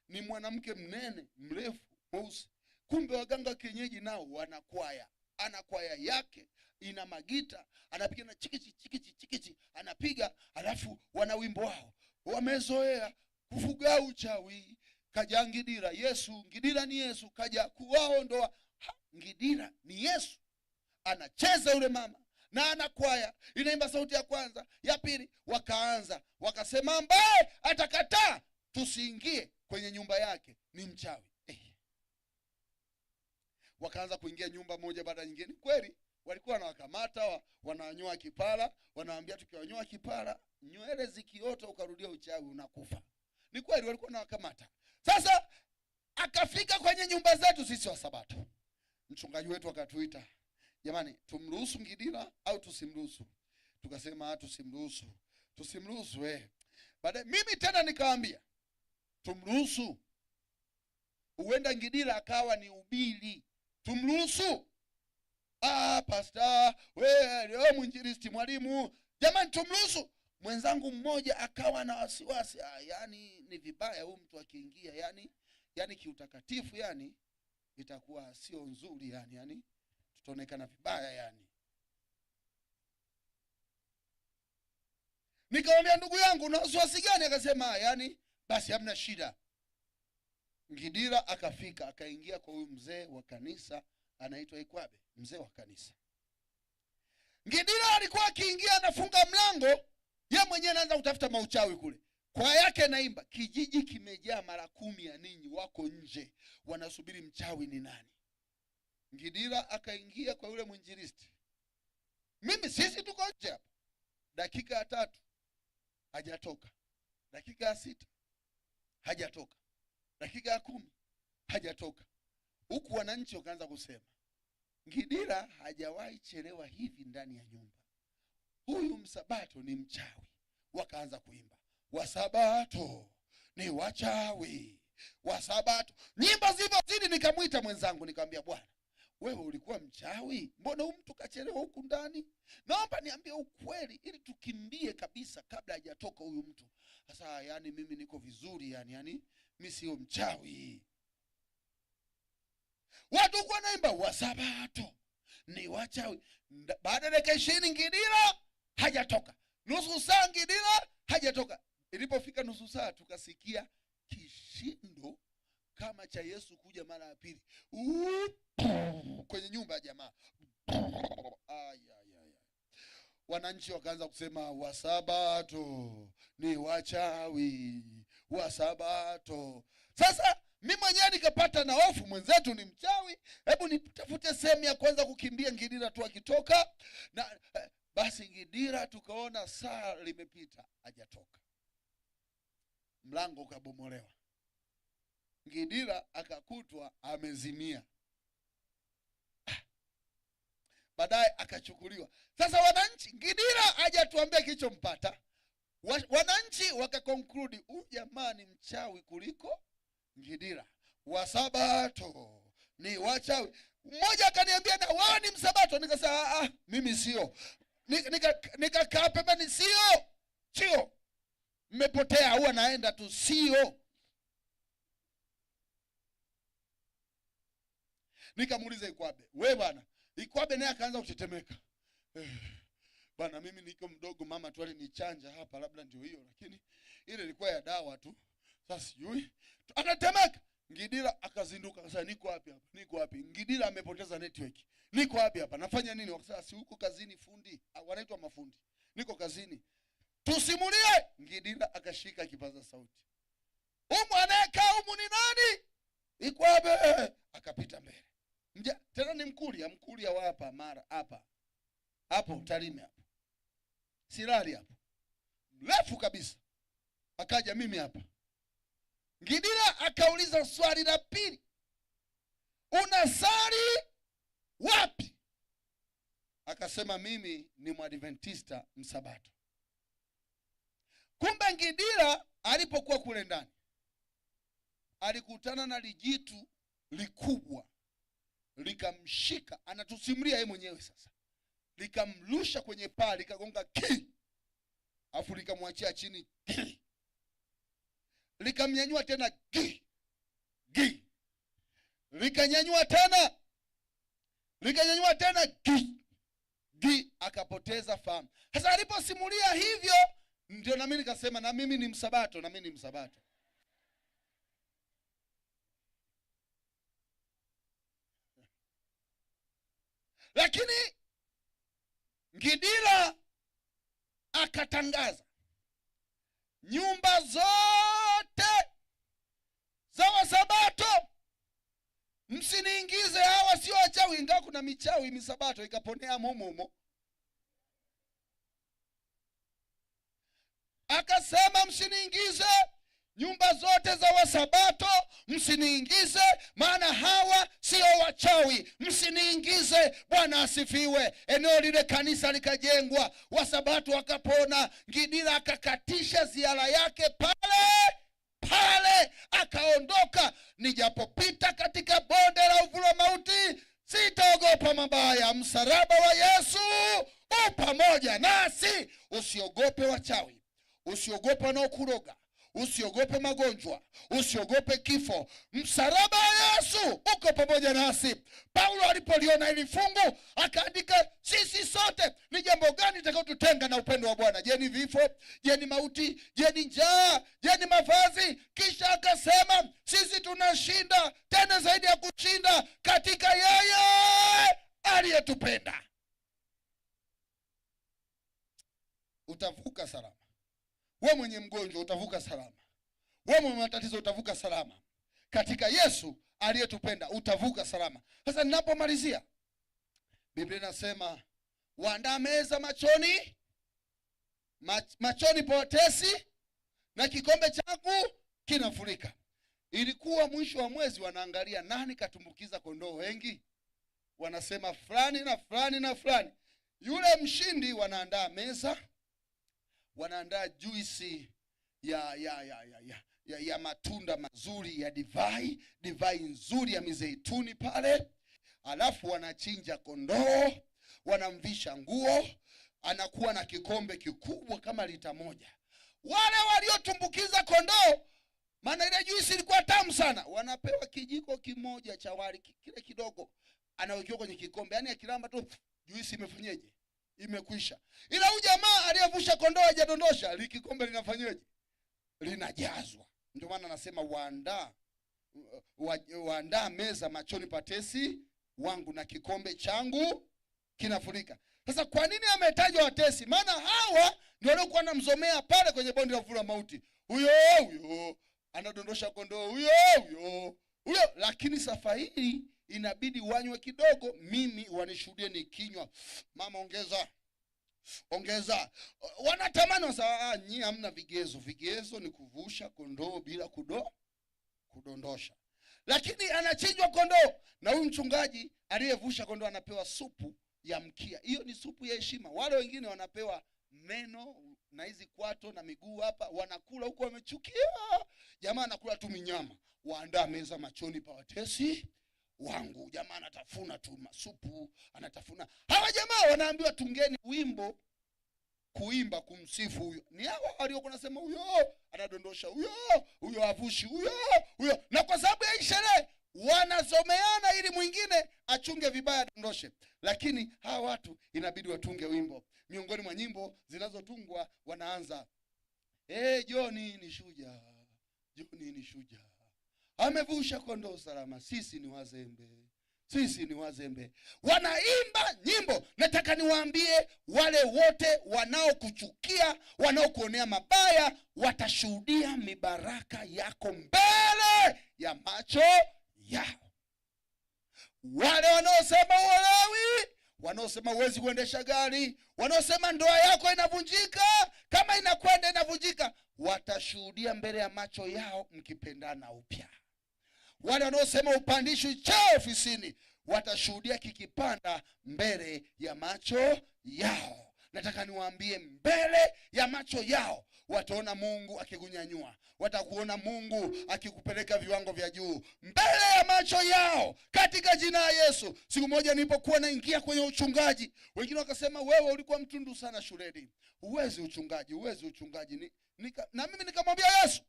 Ni mwanamke mnene, mrefu, mweusi. Kumbe waganga wa kienyeji nao wanakwaya. Ana kwaya yake, ina magita, anapiga na chikichi, anapiga, alafu wana wimbo wao. Wamezoea kufuga uchawi. Kaja Ngidira, Ngidira ni Yesu, kaja kuwaondoa. Ngidira ni Yesu. Anacheza yule mama na anakwaya, inaimba sauti ya kwanza, ya pili, wakaanza, wakasema ambaye atakataa tusiingie kwenye nyumba yake ni mchawi. Wakaanza kuingia nyumba moja baada nyingine. Kweli walikuwa wanawakamata, wananyoa kipara, wanawaambia tukiwanyoa kipara nywele zikiota ukarudia uchawi unakufa. Ni kweli walikuwa wanawakamata. Sasa akafika kwenye nyumba zetu sisi wa Sabato. Mchungaji wetu akatuita, jamani tumruhusu Ngidira au tusimruhusu? Tukasema tusimruhusu. Baadaye mimi tena nikaambia tumruhusu. Huenda Ngidira akawa ni ubili. Tumruhusu. Pastor, wewe mwinjilisti, mwalimu, jamani tumruhusu. Mwenzangu mmoja akawa na wasiwasi, yani ni vibaya huyu mtu akiingia, yani kiutakatifu, yani itakuwa sio nzuri, yani tutaonekana vibaya yani. Nikamwambia ndugu yangu una wasiwasi gani? Akasema yani basi hamna shida. Ngidira akafika, akaingia kwa huyu mzee wa kanisa anaitwa Ikwabe, mzee wa kanisa. Ngidira alikuwa akiingia anafunga mlango, yeye mwenyewe anaanza kutafuta mauchawi kule. Kwa yake naimba, kijiji kimejaa mara 10 ya ninyi wako nje, wanasubiri mchawi ni nani. Ngidira akaingia kwa yule mwinjilisti. Sisi tuko nje hapa. Dakika ya 3 hajatoka. Dakika ya 6 hajatoka. Dakika ya 10 hajatoka. Huku wananchi wakaanza kusema, Ngidira hajawahi chelewa hivi ndani ya nyumba. Huyu msabato ni mchawi. Wakaanza kuimba, Wasabato ni wachawi, Wasabato. Nyimbo zilizozidi nikamuita mwenzangu nikamwambia, bwana wewe ulikuwa mchawi? Mbona huyu mtu kachelewa huku ndani? Naomba niambie ukweli ili tukimbie kabisa kabla hajatoka huyu mtu. Sasa yani mimi niko vizuri yani mimi sio mchawi. Watu kwa naimba Wasabato ni wachawi. Baada ya dakika 20 Ngidira hajatoka. Nusu saa Ngidira hajatoka. Ilipofika nusu saa tukasikia kishindo kama cha Yesu kuja mara ya pili. Kwenye nyumba ya jamaa. Wananchi wakaanza kusema Wasabato ni wachawi, wa Sabato. Sasa mimi mwenyewe nikapata na hofu, mwenzetu ni mchawi, hebu nitafute sehemu ya kwanza kukimbia Ngidira tu akitoka. Na basi Ngidira tukaona saa limepita hajatoka, mlango ukabomolewa, Ngidira akakutwa amezimia. Baadaye akachukuliwa. Sasa wananchi, Ngidira hajatuambia kilichompata. Wananchi wakakonkludi huyu jamaa ni mchawi kuliko Ngidira. Wa Sabato ni wachawi. Mmoja akaniambia na wao ni Msabato. Nikasema mimi sio. Nikakaa pembeni, sio. Mmepotea, huwa naenda tu, sio. Nikamuuliza Ikwabe, wewe bwana. Ikwabe naye akaanza kutetemeka. Bana, mimi niko mdogo, mama tu alinichanja hapa, labda ndio hiyo, lakini ile ilikuwa ya dawa tu. Sasa sijui. Anatemeka. Ngidira akazinduka, akasema niko wapi hapa? Niko wapi? Ngidira amepoteza network. Niko wapi hapa? Nafanya nini? Wakasema si huko kazini, fundi. Wanaitwa mafundi. Niko kazini. Tusimulie. Ngidira akashika kipaza sauti. Anayekaa humu ni nani? Ikwabe. Akapita mbele. Tena ni mkulia wa hapa Mara hapa. Hapo Tarime hapo. Sirari hapo. Mrefu kabisa. Akaja mimi hapa. Ngidira akauliza swali la pili. Unasali wapi? Akasema mimi ni Mwadventista Msabato. Kumbe Ngidira alipokuwa kule ndani alikutana na lijitu likubwa, likamshika, anatusimulia yeye mwenyewe sasa. Likamlusha kwenye paa, likagonga afu likamwachia chini likamnyanyua tena likanyanyua tena akapoteza fahamu. Sasa aliposimulia hivyo, ndio na mimi nikasema na mimi ni Msabato, Lakini Ngidira akatangaza nyumba zote za Wasabato msiniingize, hawa sio wachawi. Ingawa kuna michawi Misabato ikaponea momo. Akasema msiniingize nyumba zote za Wasabato, msiniingize, maana hawa sio wachawi, msiniingize. Bwana asifiwe. Eneo lile kanisa likajengwa, Wasabato wakapona. Ngidira akakatisha ziara yake pale akaondoka. Nijapopita katika bonde la uvuli wa mauti, sitaogopa mabaya, msalaba wa Yesu u pamoja nasi. Usiogope wachawi, usiogope wanaokuroga, usiogope magonjwa, usiogope kifo. Msalaba wa Yesu uko pamoja nasi. Paulo alipoliona hili fungu akaandika, sisi sote ni jambo gani litakalotutenga na upendo wa Bwana? Je, ni vifo? Je, ni mauti? Je, ni njaa? Je, ni mavazi? Kisha akasema sisi tunashinda, tena zaidi ya kushinda, katika yeye aliyetupenda. Utavuka salama. Wewe mwenye mgonjwa utavuka salama. Wewe mwenye matatizo utavuka salama. Katika Yesu aliyetupenda utavuka salama. Sasa ninapomalizia, Biblia inasema waandaa meza machoni pa watesi, na kikombe changu kinafurika. Ilikuwa mwisho wa mwezi, wanaangalia nani katumbukiza kondoo wengi. Wanasema fulani na fulani na fulani. Yule mshindi wanaandaa meza, wanaandaa juisi ya matunda mazuri, ya divai nzuri ya mizeituni pale. Alafu wanachinja kondoo, wanamvisha nguo, anakuwa na kikombe kikubwa kama lita moja. Wale waliotumbukiza kondoo, maana ile juisi ilikuwa tamu sana, wanapewa kijiko kimoja cha wali kile kidogo, anawekewa kwenye kikombe. Yaani akilamba tu juisi imefanyeje? Imekwisha. Ila huyu jamaa aliyevusha kondoo hajadondosha, likikombe linafanyeje? Linajazwa. Ndio maana anasema waandaa meza machoni patesi wangu, na kikombe changu kinafurika. Sasa kwa nini ametajwa watesi? Maana hawa ndio alikuwa anamzomea pale kwenye bonde la uvuli wa mauti. Huyo anadondosha kondoo, huyo. Lakini safari hii inabidi wanywe kidogo, mimi wanishuhudie nikinywa. Mama, ongeza. Wanatamani wasa, nyinyi hamna vigezo ni kuvusha kondoo bila kudondosha. Lakini anachinjwa kondoo, na huyu mchungaji aliyevusha kondoo anapewa supu ya mkia. Hiyo ni supu ya heshima. Wale wengine wanapewa meno na hizi kwato na miguu hapa, wanakula huko wamechukia. Jamaa anakula tu minyama. Waandaa meza machoni pa watesi wangu. Jamaa anatafuna tu masupu, anatafuna. Hawa jamaa wanaambiwa tungeni wimbo kuimba kumsifu huyo. Ni hawa waliokuwa nasema huyo anadondosha, huyo avushi, huyo. Na kwa sababu ya sherehe wanazomeana ili mwingine achunge vibaya dondoshe. Lakini hawa watu inabidi watunge wimbo. Miongoni mwa nyimbo zinazotungwa wanaanza, Joni ni shujaa, amevusha kondoo salama, sisi ni wazembe. Wanaimba nyimbo. Nataka niwaambie wale wote wanaokuchukia, wanaokuonea mabaya, watashuhudia mibaraka yako mbele ya macho yao. Wale wanaosema uolewi, wanaosema huwezi kuendesha gari, wanaosema ndoa yako inavunjika, kama inakwenda inavunjika, watashuhudia mbele ya macho yao mkipendana upya. Wale wanaosema upandishwi cheo ofisini, watashuhudia kikipanda mbele ya macho yao. Nataka niwaambie, mbele ya macho yao wataona Mungu akikunyanyua, watakuona Mungu akikupeleka viwango vya juu mbele ya macho yao, katika jina la Yesu. Siku moja nilipokuwa naingia kwenye uchungaji, wengine wakasema, wewe ulikuwa mtundu sana shuleni, huwezi uchungaji. Na mimi nikamwambia Yesu,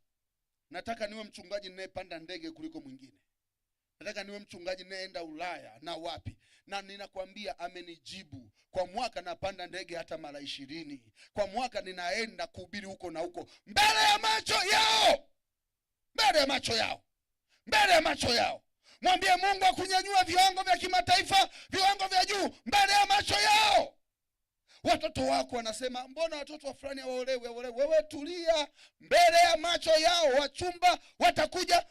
nataka niwe mchungaji ninayepanda ndege kuliko mwingine. Nataka niwe mchungaji ninayeenda Ulaya na wapi. Na ninakwambia amenijibu. Kwa mwaka napanda ndege hata mara 20. Kwa mwaka ninaenda kuhubiri huko na huko. Mbele ya macho yao. Mwambie Mungu akunyanyua viwango vya kimataifa, viwango vya juu, mbele ya macho yao. Watoto wako wanasema, mbona watoto wa fulani hawaolewi? Wewe tulia. Mbele ya macho yao wachumba watakuja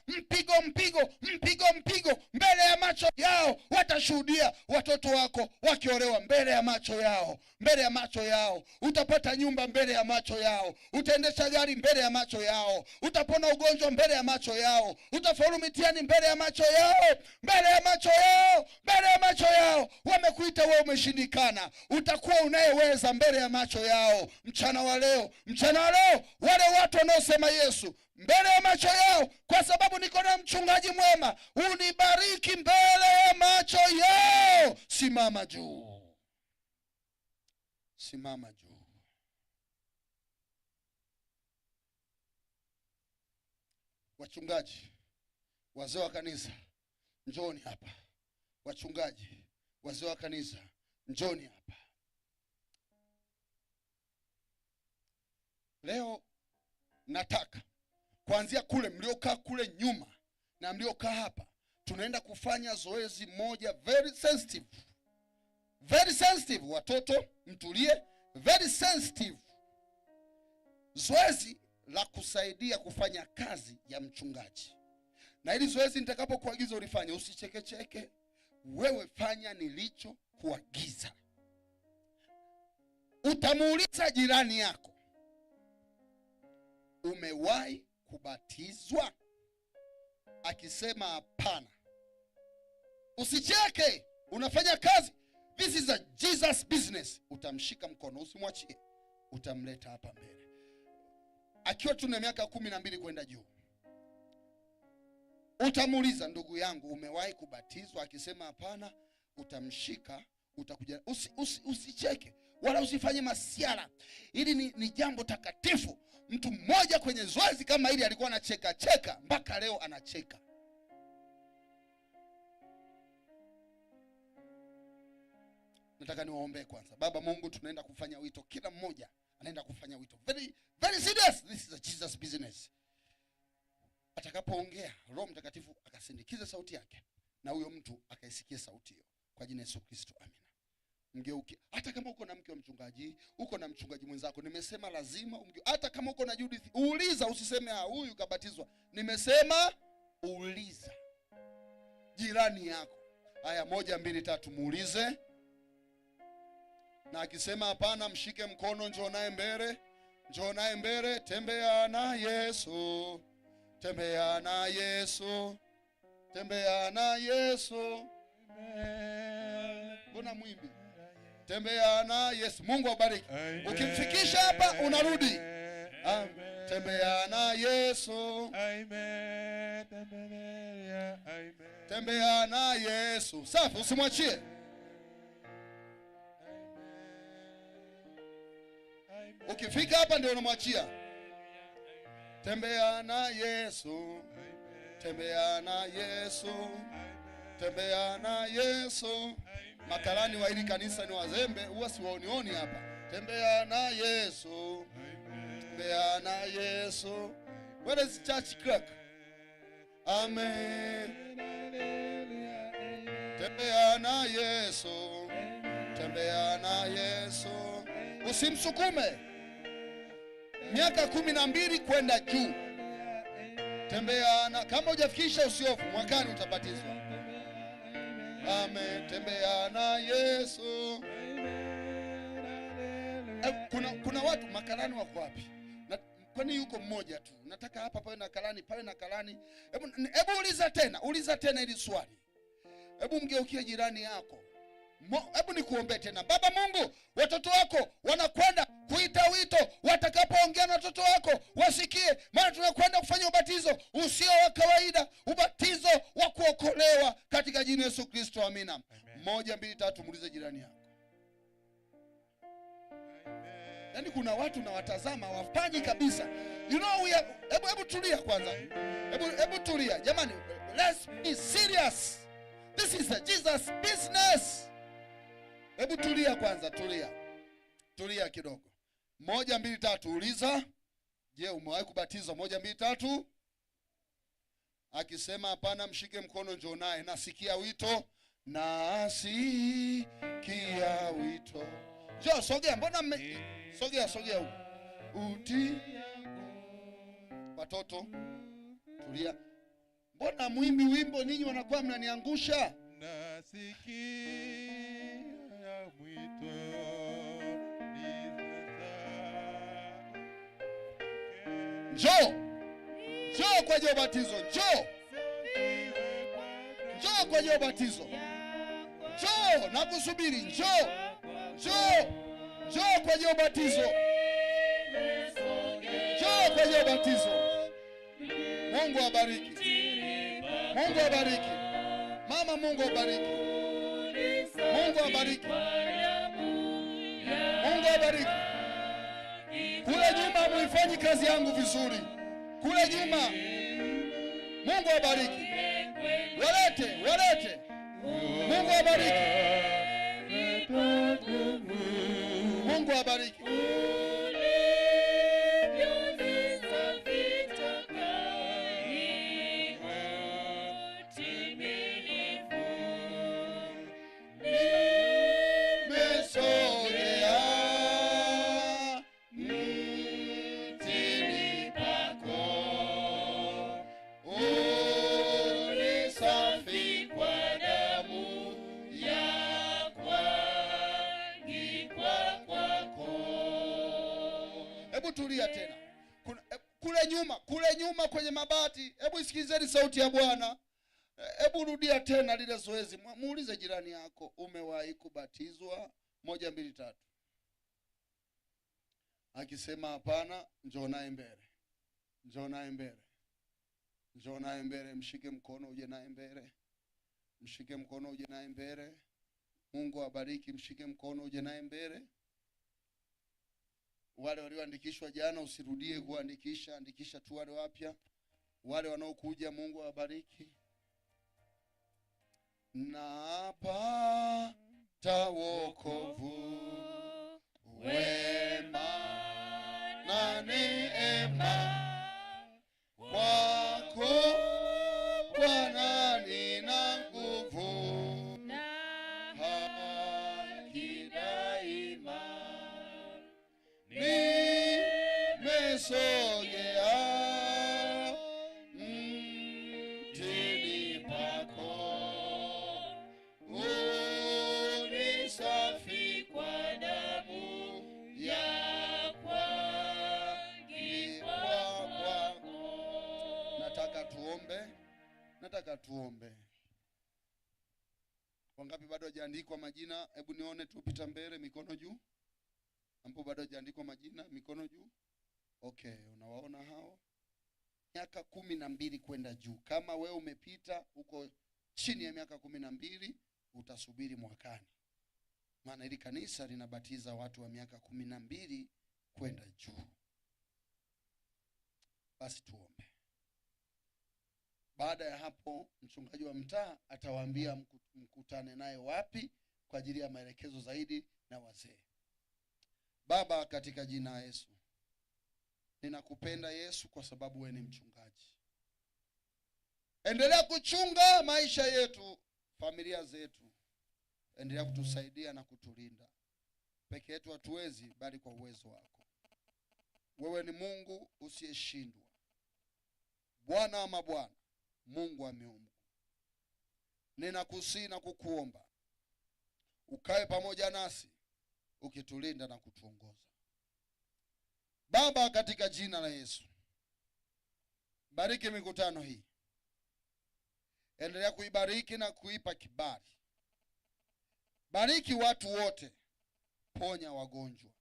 mpigo. Mbele ya macho yao watashuhudia watoto wako wakiolewa. Mbele ya macho yao. Utapata nyumba mbele ya macho yao. Utaendesha gari mbele ya macho yao. Utapona ugonjwa mbele ya macho yao. Utafaulu mitihani mbele ya macho yao. Wamekuita wewe umeshindikana, utakuwa unayeweza mbele ya macho yao. Mchana wa leo wale watu wanaosema Yesu, mbele ya macho yao, kwa sababu niko na mchungaji mwema, unibariki mbele ya macho yao. Simama juu. Wachungaji, wazee wa kanisa, njoni hapa. Wachungaji, wazee wa kanisa, njoni hapa. Leo nataka kuanzia kule mliokaa kule nyuma na mliokaa hapa, tunaenda kufanya zoezi moja very sensitive. Watoto mtulie, very sensitive. Zoezi la kusaidia kufanya kazi ya mchungaji. Na hili zoezi nitakapokuagiza ulifanye, usichekecheke. Wewe fanya nilicho kuagiza. Utamuuliza jirani yako, umewahi kubatizwa? Akisema hapana, usicheke, unafanya kazi. This is a Jesus business. Utamshika mkono, usimwachie, utamleta hapa mbele. Akiwa tuna miaka 12 kwenda juu, utamuuliza, ndugu yangu, umewahi kubatizwa? Akisema hapana, utamshika, utakuja. Usicheke wala usifanye masiara. Hili ni jambo takatifu. Mtu mmoja kwenye zoezi kama hili alikuwa anacheka mpaka leo anacheka. Nataka niwaombe kwanza. Baba Mungu, tunaenda kufanya wito, kila mmoja anaenda kufanya wito very, very serious. This is a Jesus business. Atakapoongea, Roho Mtakatifu akasindikize sauti yake na huyo mtu akaisikie sauti hiyo, kwa jina la Yesu Kristo, amina. mgeukie. Hata kama uko na mke wa mchungaji, uko na mchungaji mwenzako, nimesema lazima hata kama uko na Judith, uuliza, usiseme huyu kabatizwa. Nimesema uuliza jirani yako. Haya, 1 2 3, muulize. Na akisema hapana, mshike mkono, njoo naye mbele. Njoo naye mbele, tembea na Yesu. Tembea na Yesu. Tembea na Yesu. Mbona mwimbi? Tembea na Yesu. Mungu awabariki. Ukimfikisha hapa unarudi. Tembea na Yesu. Amen. Tembea na Yesu. Safi, usimwachie. Ukifika hapa ndio unamwachia. Tembea na Yesu. Tembea na Yesu. Tembea na Yesu. Makarani wa hili kanisa ni wazembe, huwa siwaonioni hapa. Tembea na Yesu. Tembea na Yesu. Where is church clock? Amen. Tembea na Yesu. Tembea na Yesu. Usimsukume. Miaka 12 kwenda juu. Tembea na, kama hujafikisha usiofu, mwakani utabatizwa. Amen. Tembea na Yesu. Kuna watu makarani wako wapi? Kwani yuko mmoja tu? Nataka hapa pawe na karani, pale na karani. Hebu uliza tena ili swali. Hebu mgeukie jirani yako. Hebu nikuombe tena. Baba Mungu, watoto wako wanakwenda kuita wito, watakapoongea na watoto wako wasikie, maana tunakwenda kufanya ubatizo usio wa kawaida, ubatizo wa kuokolewa katika jina la Yesu Kristo. Amina. 1 2 3, muulize jirani yako. Yaani kuna watu na watazama wafanyi kabisa. You know we are, hebu tulia kwanza. Hebu tulia. Jamani, let's be serious. This is a Jesus business. Hebu tulia kwanza, tulia kidogo. 1 2 3, uliza. Je, umewahi kubatizwa? 1 2 3. Akisema hapana, mshike mkono, njoo naye. Nasikia wito. Nasikia wito. Njoo, sogea. Mbona sogea huko. Uti. Watoto, tulia. Mbona mwimbi wimbo ninyi wanakuwa mnaniangusha? Nasikia mwito. Njoo kwa ajili ya ubatizo. Njoo kwa ajili ya ubatizo. Njoo na kusubiri. Njoo kwa ajili ya ubatizo. Njoo kwa ajili ya ubatizo. Mungu awabariki. Mungu awabariki. Mama, Mungu awabariki. Mungu awabariki. Mungu awabariki. Kule nyuma muifanyi kazi yangu vizuri. Kule nyuma. Mungu awabariki. Walete. Mungu awabariki. Mungu awabariki. Tulia tena. Kule nyuma kwenye mabati. Hebu isikizeni sauti ya Bwana. Hebu rudia tena lile zoezi. Muulize jirani yako, umewahi kubatizwa? 1 2 3. Akisema hapana, njoo naye mbele. Njoo naye mbele, mshike mkono uje naye mbele. Mungu awabariki, mshike mkono uje naye mbele. Wale walioandikishwa jana usirudie kuandikisha, andikisha tu wale wapya. Wale wanaokuja, Mungu awabariki. Napata wokovu, wema na neema kwako Bwana, nina nguvu, haki nimesogea mtini pako, unisafi kwa damu ya kuagikwa kwako. Nataka tuombe. Wangapi bado hajaandikwa majina? Hebu nione tu, pita mbele, mikono juu. Ambapo bado hajaandikwa majina, mikono juu. Okay, unawaona hao? Miaka 12 kwenda juu. Kama wewe umepita uko chini ya miaka 12, utasubiri mwakani. Maana hili kanisa linabatiza watu wa miaka 12 kwenda juu. Basi tuombe. Baada ya hapo mchungaji wa mtaa atawaambia mkutane naye wapi kwa ajili ya maelekezo zaidi na wazee. Baba, katika jina la Yesu, ninakupenda Yesu kwa sababu wewe ni mchungaji. Endelea kuchunga maisha yetu, familia zetu. Endelea kutusaidia na kutulinda. Peke yetu hatuwezi, bali kwa uwezo wako. Wewe ni Mungu usiyeshindwa, Bwana wa mabwana, Mungu wa miungu. Ninakusihi na kukuomba ukae pamoja nasi, ukitulinda na kutuongoza. Baba, katika jina la Yesu, bariki mikutano hii. Endelea kuibariki na kuipa kibali. Bariki watu wote, ponya wagonjwa.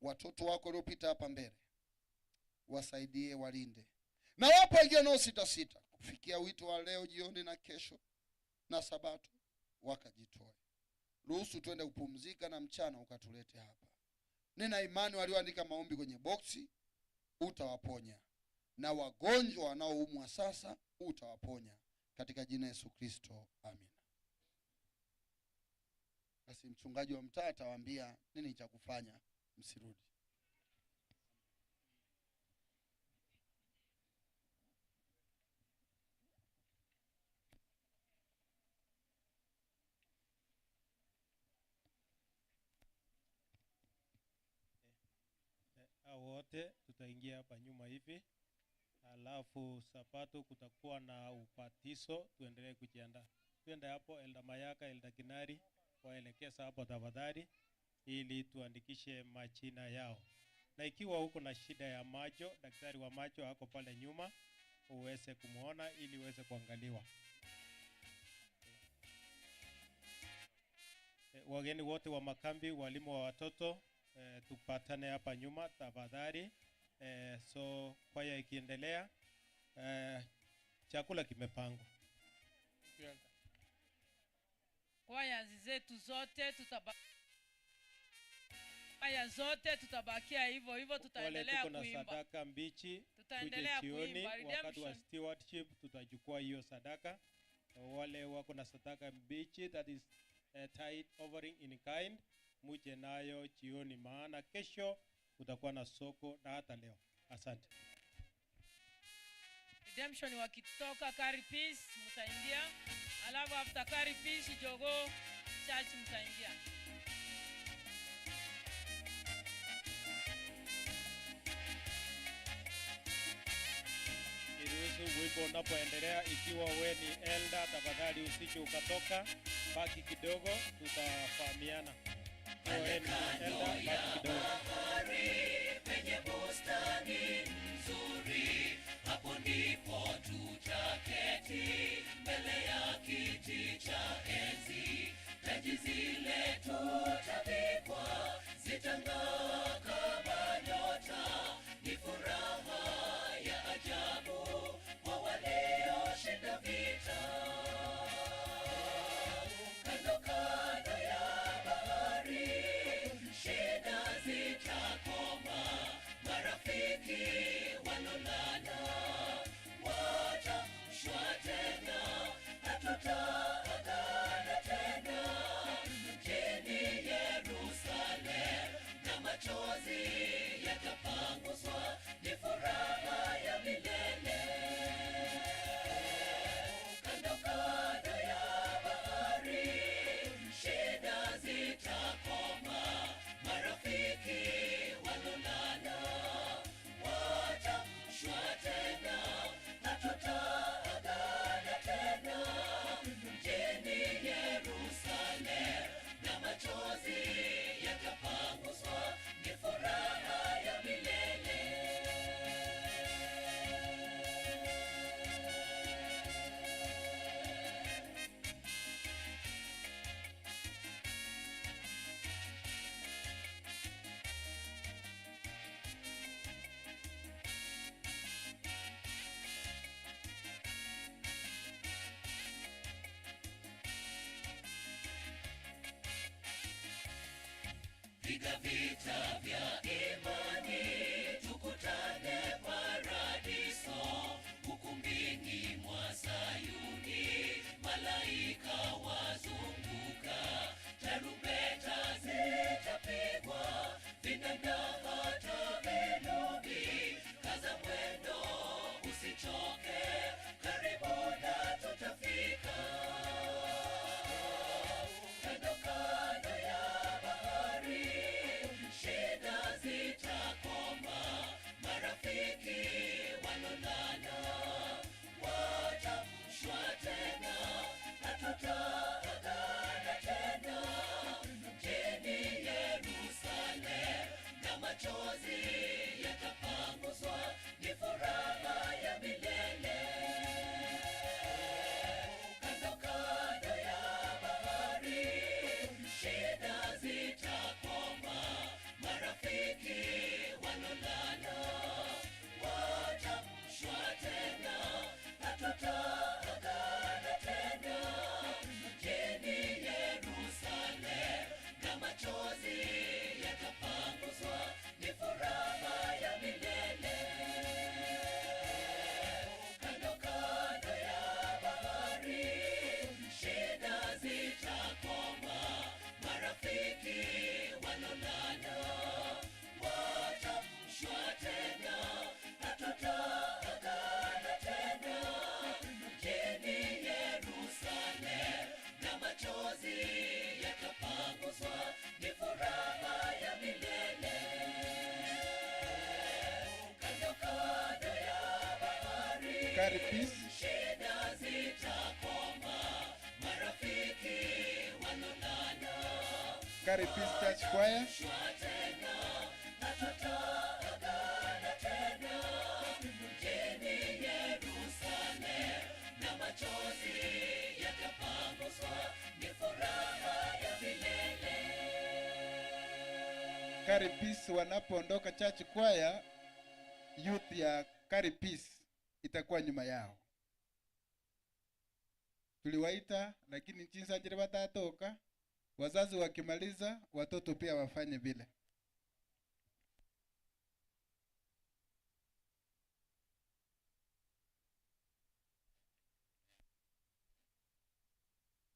Watoto wako waliopita hapa mbele, wasaidie, walinde. Na wapo wengine nao sita kufikia wito wa leo jioni na kesho na Sabato wakajitoe. Ruhusu twende kupumzika na mchana ukatulete hapa. Nina imani walioandika maombi kwenye boksi utawaponya, na wagonjwa wanaoumwa sasa utawaponya katika jina Yesu Kristo, amina. Basi mchungaji wa mtaa atawaambia nini cha kufanya, msirudi. Wote tutaingia hapa nyuma hivi, alafu Sabato kutakuwa na upatiso. Tuendelee kujiandaa. Twende hapo, Elda Mayaka, Elda Kinari waelekeza hapo tafadhali, ili tuandikishe majina yao. Na ikiwa huko na shida ya macho, daktari wa macho ako pale nyuma, uweze kumuona ili uweze kuangaliwa. Wageni wote wa makambi, walimu wa watoto, tupatane hapa nyuma tafadhali. So kwaya ikiendelea, chakula kimepangwa. Kwaya zetu zote tutabakia hivyo hivyo, tutaendelea kuimba. Wale tuko na sadaka mbichi, tutaendelea jioni kuimba. wakati wa stewardship tutachukua hiyo sadaka. Wale wako na sadaka mbichi, that is tithe offering in kind, muje nayo jioni, maana kesho kutakuwa na soko na hata leo. Asante. Redemption wakitoka Carry Peace mtaingia, alafu after Carry Peace Jogo Church mtaingia. Iruhusu wimbo unapoendelea. Ikiwa we ni elder, tafadhali usije ukatoka, baki kidogo, tutafahamiana. Wewe ni elder, baki kidogo. Penye bustani nzuri, hapo ndipo tutaketi mbele ya kiti cha enzi. Taji zile tutavikwa, zitang'aa kama nyota. Ni furaha ya ajabu kwa walioshinda vita. Kando kando ya bahari, shida zitakoma. piga vita vya imani, tukutane paradiso, ukumbini mwa Sayuni, malaika wazunguka, tarumbeta zitapigwa, vinanda hata vinubi, kaza mwendo usichoke, karibu na tutafika. Kando kando ya bahari, shida zitakoma, marafiki walolala watamshwa tena, na tutaagana tena mjini Yerusalem, na machozi yatapanguzwa, ni furaha ya milele. Kando kando ya bahari, shida zitakoma, marafiki walolala watamshwa tena, na tutaagana tena mjini Yerusalem, na machozi yatapanguzwa, ni furaha ya milele. Kando kando ya bahari, shida zitakoma, marafiki walolala watamshwa tena, na tutaagana tena mjini Yerusalem, na machozi yatapanguzwa, ni furaha ya milele. Kando kando ya bahari, Carry peace. shida zitakoma, marafiki walolala Carry Peace Church Choir. watamshwa tena, na tutaagana tena mjini Yerusalem, na machozi yatapanguzwa, ni furaha ya milele. Carry Peace wanapoondoka Church Choir, youth ya Carry Peace itakuwa nyuma yao. Tuliwaita lakini jinsi ajira watatoka, wazazi wakimaliza watoto pia wafanye vile.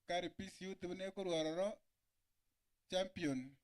Carry Peace youth uneko ruororo champion